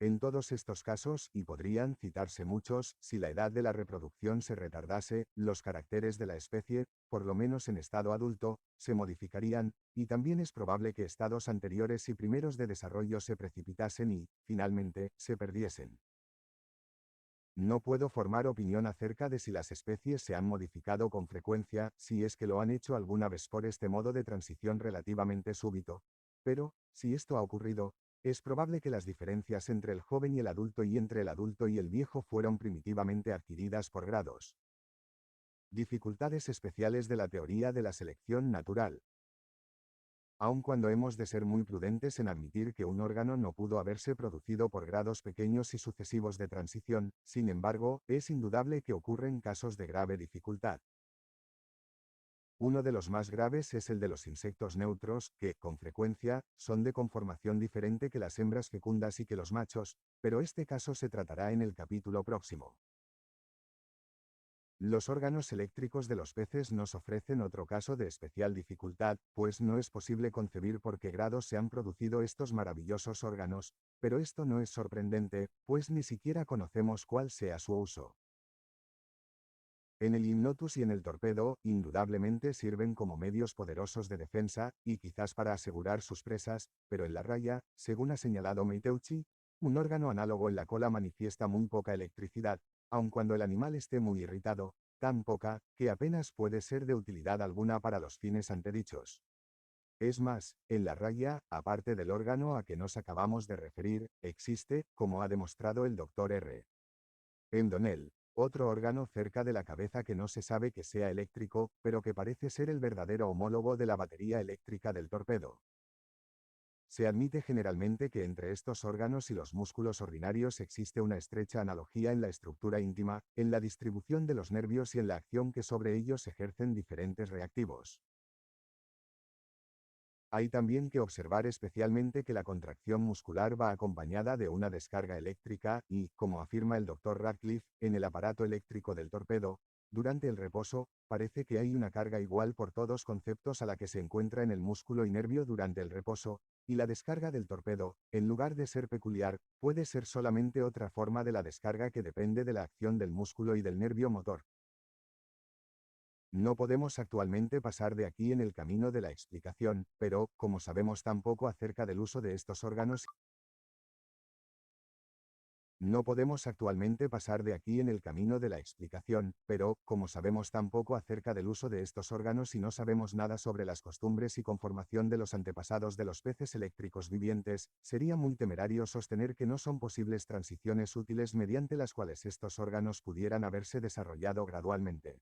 En todos estos casos, y podrían citarse muchos, si la edad de la reproducción se retardase, los caracteres de la especie, por lo menos en estado adulto, se modificarían, y también es probable que estados anteriores y primeros de desarrollo se precipitasen y, finalmente, se perdiesen. No puedo formar opinión acerca de si las especies se han modificado con frecuencia, si es que lo han hecho alguna vez por este modo de transición relativamente súbito. Pero, si esto ha ocurrido, es probable que las diferencias entre el joven y el adulto y entre el adulto y el viejo fueron primitivamente adquiridas por grados. Dificultades especiales de la teoría de la selección natural. Aun cuando hemos de ser muy prudentes en admitir que un órgano no pudo haberse producido por grados pequeños y sucesivos de transición, sin embargo, es indudable que ocurren casos de grave dificultad. Uno de los más graves es el de los insectos neutros, que, con frecuencia, son de conformación diferente que las hembras fecundas y que los machos, pero este caso se tratará en el capítulo próximo. Los órganos eléctricos de los peces nos ofrecen otro caso de especial dificultad, pues no es posible concebir por qué grados se han producido estos maravillosos órganos, pero esto no es sorprendente, pues ni siquiera conocemos cuál sea su uso. En el Gymnotus y en el torpedo, indudablemente sirven como medios poderosos de defensa, y quizás para asegurar sus presas, pero en la raya, según ha señalado Meiteuchi, un órgano análogo en la cola manifiesta muy poca electricidad, aun cuando el animal esté muy irritado, tan poca, que apenas puede ser de utilidad alguna para los fines antedichos. Es más, en la raya, aparte del órgano a que nos acabamos de referir, existe, como ha demostrado el Dr. R. Endonel, otro órgano cerca de la cabeza que no se sabe que sea eléctrico, pero que parece ser el verdadero homólogo de la batería eléctrica del torpedo. Se admite generalmente que entre estos órganos y los músculos ordinarios existe una estrecha analogía en la estructura íntima, en la distribución de los nervios y en la acción que sobre ellos ejercen diferentes reactivos. Hay también que observar especialmente que la contracción muscular va acompañada de una descarga eléctrica y, como afirma el Dr. Radcliffe, en el aparato eléctrico del torpedo, durante el reposo, parece que hay una carga igual por todos conceptos a la que se encuentra en el músculo y nervio durante el reposo, y la descarga del torpedo, en lugar de ser peculiar, puede ser solamente otra forma de la descarga que depende de la acción del músculo y del nervio motor. No podemos actualmente pasar de aquí en el camino de la explicación, pero, como sabemos tan poco acerca del uso de estos órganos, no podemos actualmente pasar de aquí en el camino de la explicación, pero, como sabemos tan poco acerca del uso de estos órganos y no sabemos nada sobre las costumbres y conformación de los antepasados de los peces eléctricos vivientes, sería muy temerario sostener que no son posibles transiciones útiles mediante las cuales estos órganos pudieran haberse desarrollado gradualmente.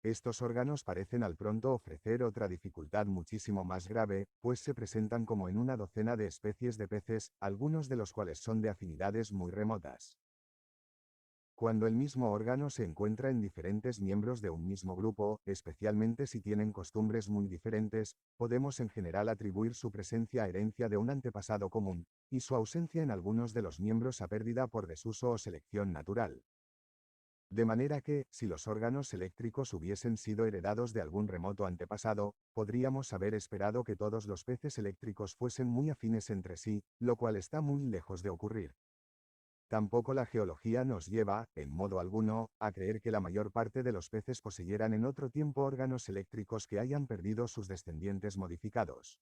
Estos órganos parecen al pronto ofrecer otra dificultad muchísimo más grave, pues se presentan como en una docena de especies de peces, algunos de los cuales son de afinidades muy remotas. Cuando el mismo órgano se encuentra en diferentes miembros de un mismo grupo, especialmente si tienen costumbres muy diferentes, podemos en general atribuir su presencia a herencia de un antepasado común, y su ausencia en algunos de los miembros a pérdida por desuso o selección natural. De manera que, si los órganos eléctricos hubiesen sido heredados de algún remoto antepasado, podríamos haber esperado que todos los peces eléctricos fuesen muy afines entre sí, lo cual está muy lejos de ocurrir. Tampoco la geología nos lleva, en modo alguno, a creer que la mayor parte de los peces poseyeran en otro tiempo órganos eléctricos que hayan perdido sus descendientes modificados.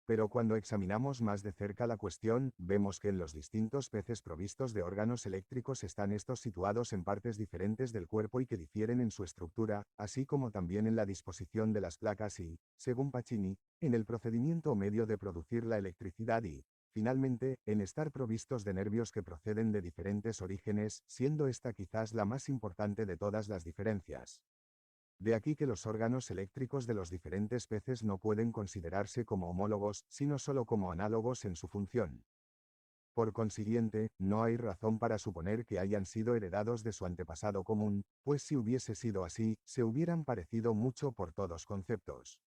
Pero cuando examinamos más de cerca la cuestión, vemos que en los distintos peces provistos de órganos eléctricos están estos situados en partes diferentes del cuerpo y que difieren en su estructura, así como también en la disposición de las placas y, según Pacini, en el procedimiento o medio de producir la electricidad y, finalmente, en estar provistos de nervios que proceden de diferentes orígenes, siendo esta quizás la más importante de todas las diferencias. De aquí que los órganos eléctricos de los diferentes peces no pueden considerarse como homólogos, sino solo como análogos en su función. Por consiguiente, no hay razón para suponer que hayan sido heredados de su antepasado común, pues si hubiese sido así, se hubieran parecido mucho por todos conceptos.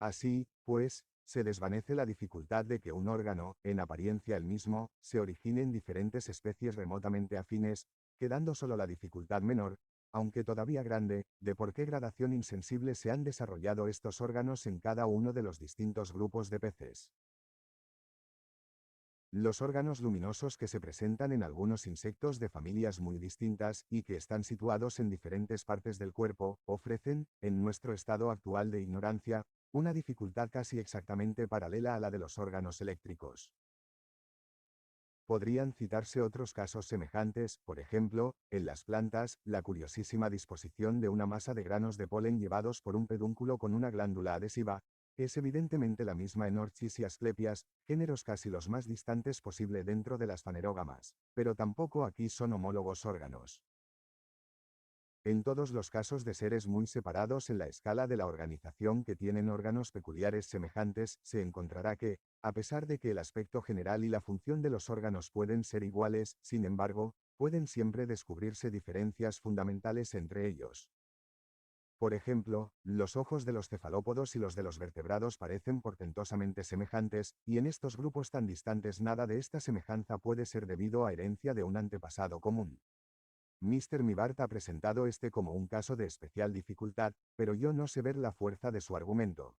Así, pues, se desvanece la dificultad de que un órgano, en apariencia el mismo, se origine en diferentes especies remotamente afines, quedando solo la dificultad menor, aunque todavía grande, de por qué gradación insensible se han desarrollado estos órganos en cada uno de los distintos grupos de peces. Los órganos luminosos que se presentan en algunos insectos de familias muy distintas y que están situados en diferentes partes del cuerpo, ofrecen, en nuestro estado actual de ignorancia, una dificultad casi exactamente paralela a la de los órganos eléctricos. Podrían citarse otros casos semejantes, por ejemplo, en las plantas, la curiosísima disposición de una masa de granos de polen llevados por un pedúnculo con una glándula adhesiva, es evidentemente la misma en Orchis y Asclepias, géneros casi los más distantes posible dentro de las fanerógamas, pero tampoco aquí son homólogos órganos. En todos los casos de seres muy separados en la escala de la organización que tienen órganos peculiares semejantes, se encontrará que, a pesar de que el aspecto general y la función de los órganos pueden ser iguales, sin embargo, pueden siempre descubrirse diferencias fundamentales entre ellos. Por ejemplo, los ojos de los cefalópodos y los de los vertebrados parecen portentosamente semejantes, y en estos grupos tan distantes nada de esta semejanza puede ser debido a herencia de un antepasado común. Mr. Mivart ha presentado este como un caso de especial dificultad, pero yo no sé ver la fuerza de su argumento.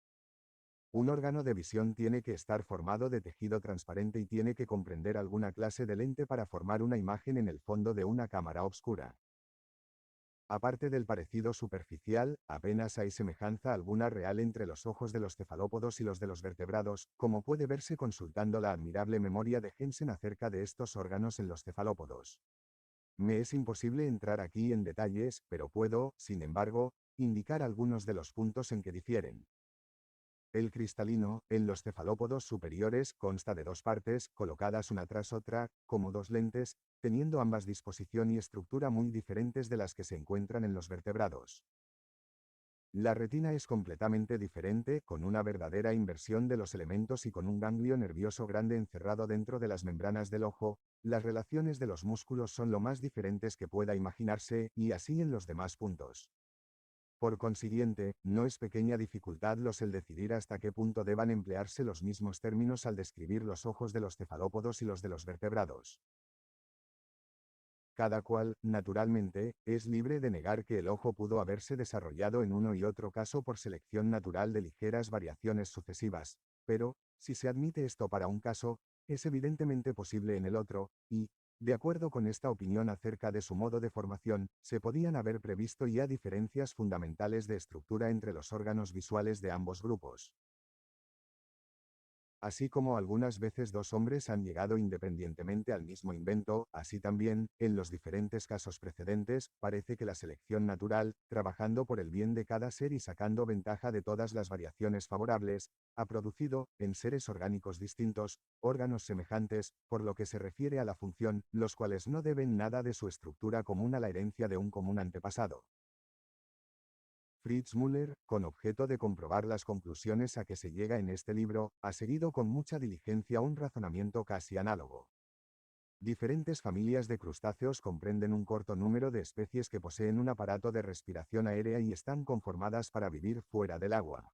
Un órgano de visión tiene que estar formado de tejido transparente y tiene que comprender alguna clase de lente para formar una imagen en el fondo de una cámara oscura. Aparte del parecido superficial, apenas hay semejanza alguna real entre los ojos de los cefalópodos y los de los vertebrados, como puede verse consultando la admirable memoria de Jensen acerca de estos órganos en los cefalópodos. Me es imposible entrar aquí en detalles, pero puedo, sin embargo, indicar algunos de los puntos en que difieren. El cristalino, en los cefalópodos superiores, consta de dos partes, colocadas una tras otra, como dos lentes, teniendo ambas disposición y estructura muy diferentes de las que se encuentran en los vertebrados. La retina es completamente diferente, con una verdadera inversión de los elementos y con un ganglio nervioso grande encerrado dentro de las membranas del ojo. Las relaciones de los músculos son lo más diferentes que pueda imaginarse, y así en los demás puntos. Por consiguiente, no es pequeña dificultad el decidir hasta qué punto deban emplearse los mismos términos al describir los ojos de los cefalópodos y los de los vertebrados. Cada cual, naturalmente, es libre de negar que el ojo pudo haberse desarrollado en uno y otro caso por selección natural de ligeras variaciones sucesivas, pero, si se admite esto para un caso, es evidentemente posible en el otro, y, de acuerdo con esta opinión acerca de su modo de formación, se podían haber previsto ya diferencias fundamentales de estructura entre los órganos visuales de ambos grupos. Así como algunas veces dos hombres han llegado independientemente al mismo invento, así también, en los diferentes casos precedentes, parece que la selección natural, trabajando por el bien de cada ser y sacando ventaja de todas las variaciones favorables, ha producido, en seres orgánicos distintos, órganos semejantes, por lo que se refiere a la función, los cuales no deben nada de su estructura común a la herencia de un común antepasado. Fritz Müller, con objeto de comprobar las conclusiones a que se llega en este libro, ha seguido con mucha diligencia un razonamiento casi análogo. Diferentes familias de crustáceos comprenden un corto número de especies que poseen un aparato de respiración aérea y están conformadas para vivir fuera del agua.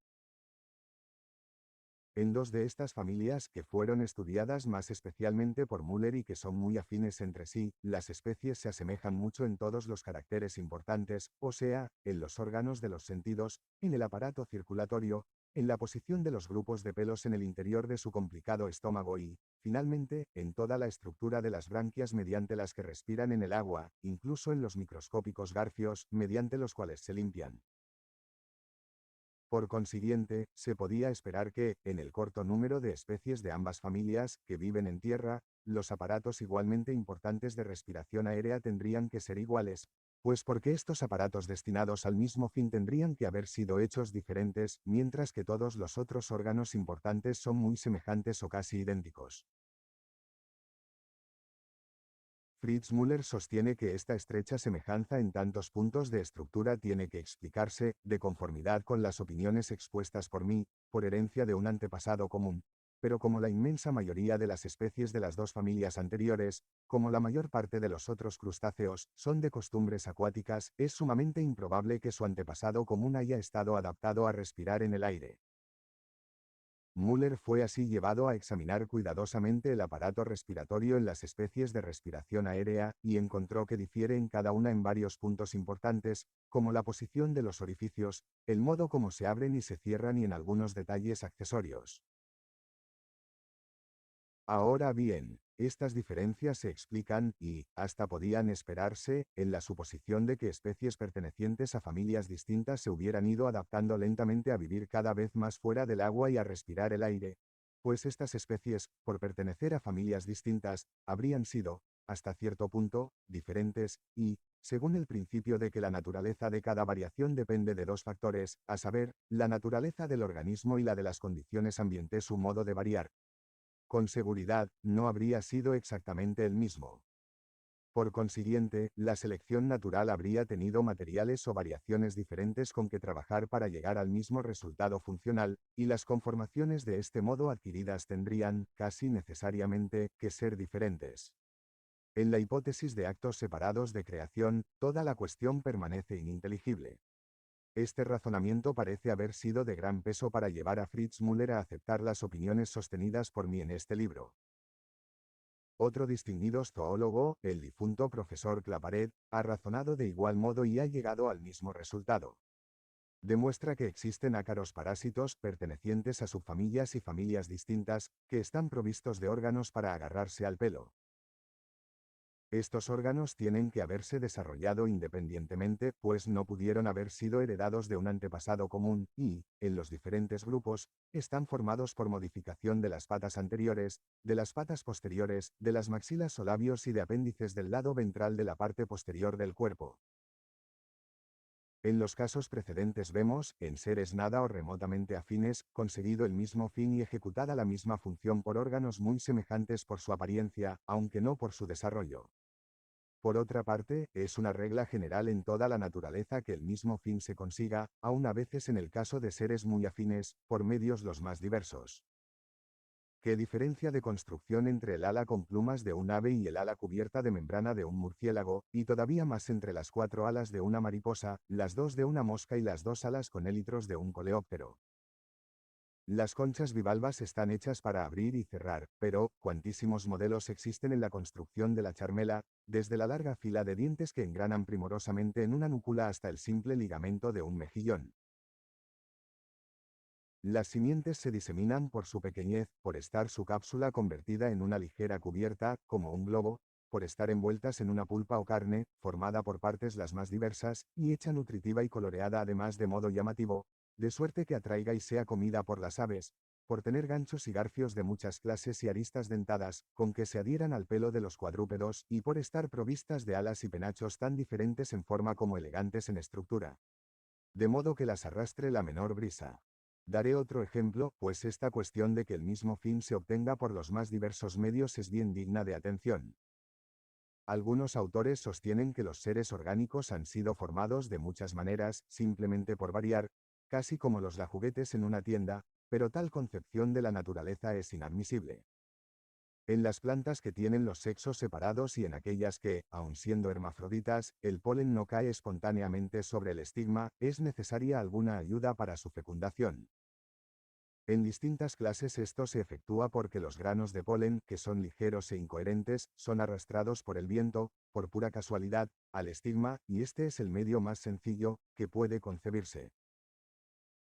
En dos de estas familias, que fueron estudiadas más especialmente por Müller y que son muy afines entre sí, las especies se asemejan mucho en todos los caracteres importantes, o sea, en los órganos de los sentidos, en el aparato circulatorio, en la posición de los grupos de pelos en el interior de su complicado estómago y, finalmente, en toda la estructura de las branquias mediante las que respiran en el agua, incluso en los microscópicos garfios, mediante los cuales se limpian. Por consiguiente, se podía esperar que, en el corto número de especies de ambas familias, que viven en tierra, los aparatos igualmente importantes de respiración aérea tendrían que ser iguales, pues porque estos aparatos destinados al mismo fin tendrían que haber sido hechos diferentes, mientras que todos los otros órganos importantes son muy semejantes o casi idénticos. Fritz Müller sostiene que esta estrecha semejanza en tantos puntos de estructura tiene que explicarse, de conformidad con las opiniones expuestas por mí, por herencia de un antepasado común, pero como la inmensa mayoría de las especies de las dos familias anteriores, como la mayor parte de los otros crustáceos, son de costumbres acuáticas, es sumamente improbable que su antepasado común haya estado adaptado a respirar en el aire. Müller fue así llevado a examinar cuidadosamente el aparato respiratorio en las especies de respiración aérea, y encontró que difiere en cada una en varios puntos importantes, como la posición de los orificios, el modo como se abren y se cierran y en algunos detalles accesorios. Ahora bien, estas diferencias se explican, y, hasta podían esperarse, en la suposición de que especies pertenecientes a familias distintas se hubieran ido adaptando lentamente a vivir cada vez más fuera del agua y a respirar el aire, pues estas especies, por pertenecer a familias distintas, habrían sido, hasta cierto punto, diferentes, y, según el principio de que la naturaleza de cada variación depende de dos factores, a saber, la naturaleza del organismo y la de las condiciones ambientales, su modo de variar, con seguridad, no habría sido exactamente el mismo. Por consiguiente, la selección natural habría tenido materiales o variaciones diferentes con que trabajar para llegar al mismo resultado funcional, y las conformaciones de este modo adquiridas tendrían, casi necesariamente, que ser diferentes. En la hipótesis de actos separados de creación, toda la cuestión permanece ininteligible. Este razonamiento parece haber sido de gran peso para llevar a Fritz Müller a aceptar las opiniones sostenidas por mí en este libro. Otro distinguido zoólogo, el difunto profesor Claparède, ha razonado de igual modo y ha llegado al mismo resultado. Demuestra que existen ácaros parásitos pertenecientes a subfamilias y familias distintas, que están provistos de órganos para agarrarse al pelo. Estos órganos tienen que haberse desarrollado independientemente, pues no pudieron haber sido heredados de un antepasado común, y, en los diferentes grupos, están formados por modificación de las patas anteriores, de las patas posteriores, de las maxilas o labios y de apéndices del lado ventral de la parte posterior del cuerpo. En los casos precedentes vemos, en seres nada o remotamente afines, conseguido el mismo fin y ejecutada la misma función por órganos muy semejantes por su apariencia, aunque no por su desarrollo. Por otra parte, es una regla general en toda la naturaleza que el mismo fin se consiga, aun a veces en el caso de seres muy afines, por medios los más diversos. ¿Qué diferencia de construcción entre el ala con plumas de un ave y el ala cubierta de membrana de un murciélago, y todavía más entre las cuatro alas de una mariposa, las dos de una mosca y las dos alas con élitros de un coleóptero? Las conchas bivalvas están hechas para abrir y cerrar, pero, cuantísimos modelos existen en la construcción de la charmela, desde la larga fila de dientes que engranan primorosamente en una núcula hasta el simple ligamento de un mejillón. Las simientes se diseminan por su pequeñez, por estar su cápsula convertida en una ligera cubierta, como un globo, por estar envueltas en una pulpa o carne, formada por partes las más diversas, y hecha nutritiva y coloreada además de modo llamativo, de suerte que atraiga y sea comida por las aves, por tener ganchos y garfios de muchas clases y aristas dentadas, con que se adhieran al pelo de los cuadrúpedos, y por estar provistas de alas y penachos tan diferentes en forma como elegantes en estructura. De modo que las arrastre la menor brisa. Daré otro ejemplo, pues esta cuestión de que el mismo fin se obtenga por los más diversos medios es bien digna de atención. Algunos autores sostienen que los seres orgánicos han sido formados de muchas maneras, simplemente por variar, casi como los juguetes en una tienda, pero tal concepción de la naturaleza es inadmisible. En las plantas que tienen los sexos separados y en aquellas que, aun siendo hermafroditas, el polen no cae espontáneamente sobre el estigma, es necesaria alguna ayuda para su fecundación. En distintas clases esto se efectúa porque los granos de polen, que son ligeros e incoherentes, son arrastrados por el viento, por pura casualidad, al estigma, y este es el medio más sencillo que puede concebirse.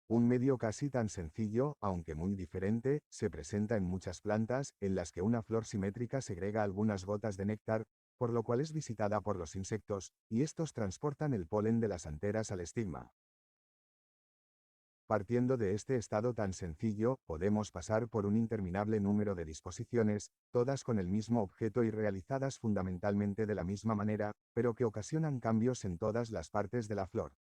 Un medio casi tan sencillo, aunque muy diferente, se presenta en muchas plantas, en las que una flor simétrica segrega algunas gotas de néctar, por lo cual es visitada por los insectos, y estos transportan el polen de las anteras al estigma. Partiendo de este estado tan sencillo, podemos pasar por un interminable número de disposiciones, todas con el mismo objeto y realizadas fundamentalmente de la misma manera, pero que ocasionan cambios en todas las partes de la flor.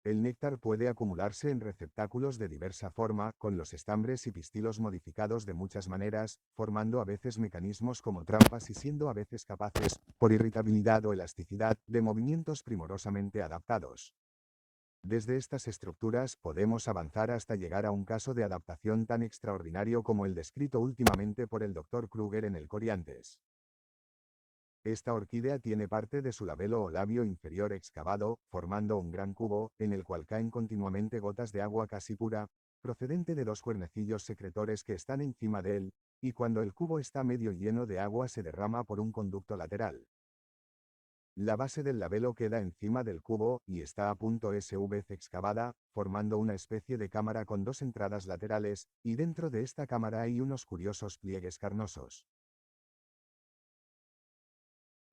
El néctar puede acumularse en receptáculos de diversa forma, con los estambres y pistilos modificados de muchas maneras, formando a veces mecanismos como trampas y siendo a veces capaces, por irritabilidad o elasticidad, de movimientos primorosamente adaptados. Desde estas estructuras podemos avanzar hasta llegar a un caso de adaptación tan extraordinario como el descrito últimamente por el Dr. Kruger en el Coriantes. Esta orquídea tiene parte de su labelo o labio inferior excavado, formando un gran cubo, en el cual caen continuamente gotas de agua casi pura, procedente de dos cuernecillos secretores que están encima de él, y cuando el cubo está medio lleno de agua se derrama por un conducto lateral. La base del labelo queda encima del cubo, y está a punto vez excavada, formando una especie de cámara con dos entradas laterales, y dentro de esta cámara hay unos curiosos pliegues carnosos.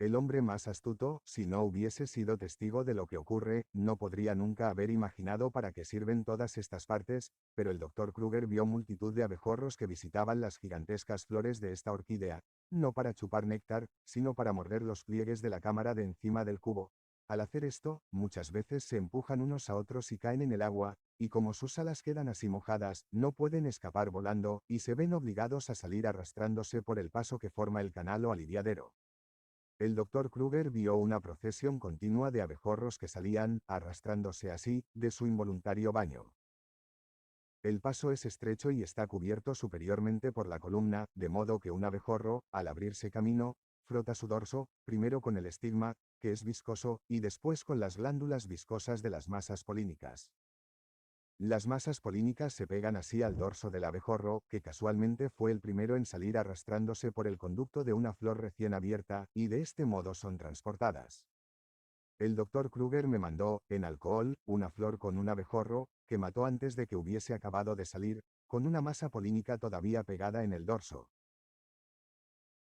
El hombre más astuto, si no hubiese sido testigo de lo que ocurre, no podría nunca haber imaginado para qué sirven todas estas partes, pero el Dr. Kruger vio multitud de abejorros que visitaban las gigantescas flores de esta orquídea, no para chupar néctar, sino para morder los pliegues de la cámara de encima del cubo. Al hacer esto, muchas veces se empujan unos a otros y caen en el agua, y como sus alas quedan así mojadas, no pueden escapar volando, y se ven obligados a salir arrastrándose por el paso que forma el canal o aliviadero. El Dr. Kruger vio una procesión continua de abejorros que salían, arrastrándose así, de su involuntario baño. El paso es estrecho y está cubierto superiormente por la columna, de modo que un abejorro, al abrirse camino, frota su dorso, primero con el estigma, que es viscoso, y después con las glándulas viscosas de las masas polínicas. Las masas polínicas se pegan así al dorso del abejorro, que casualmente fue el primero en salir arrastrándose por el conducto de una flor recién abierta, y de este modo son transportadas. El Dr. Kruger me mandó, en alcohol, una flor con un abejorro, que mató antes de que hubiese acabado de salir, con una masa polínica todavía pegada en el dorso.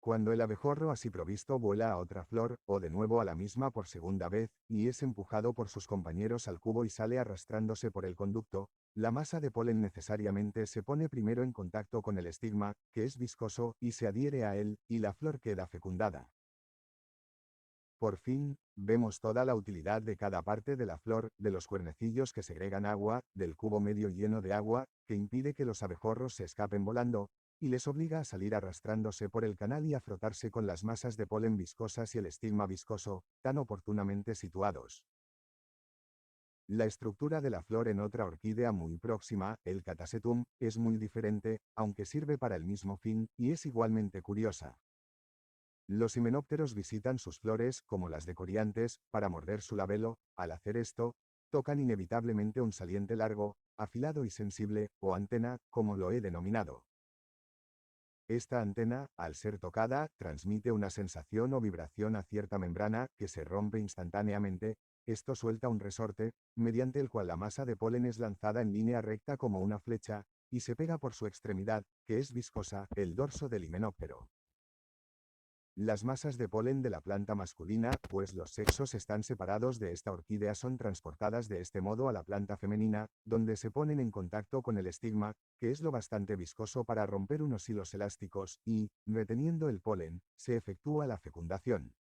Cuando el abejorro así provisto vuela a otra flor, o de nuevo a la misma por segunda vez, y es empujado por sus compañeros al cubo y sale arrastrándose por el conducto, la masa de polen necesariamente se pone primero en contacto con el estigma, que es viscoso, y se adhiere a él, y la flor queda fecundada. Por fin, vemos toda la utilidad de cada parte de la flor, de los cuernecillos que segregan agua, del cubo medio lleno de agua, que impide que los abejorros se escapen volando, y les obliga a salir arrastrándose por el canal y a frotarse con las masas de polen viscosas y el estigma viscoso, tan oportunamente situados. La estructura de la flor en otra orquídea muy próxima, el Catasetum, es muy diferente, aunque sirve para el mismo fin, y es igualmente curiosa. Los himenópteros visitan sus flores, como las de Coriantes, para morder su labelo. Al hacer esto, tocan inevitablemente un saliente largo, afilado y sensible, o antena, como lo he denominado. Esta antena, al ser tocada, transmite una sensación o vibración a cierta membrana, que se rompe instantáneamente. Esto suelta un resorte, mediante el cual la masa de polen es lanzada en línea recta como una flecha, y se pega por su extremidad, que es viscosa, el dorso del himenóptero. Las masas de polen de la planta masculina, pues los sexos están separados de esta orquídea, son transportadas de este modo a la planta femenina, donde se ponen en contacto con el estigma, que es lo bastante viscoso para romper unos hilos elásticos, y, reteniendo el polen, se efectúa la fecundación.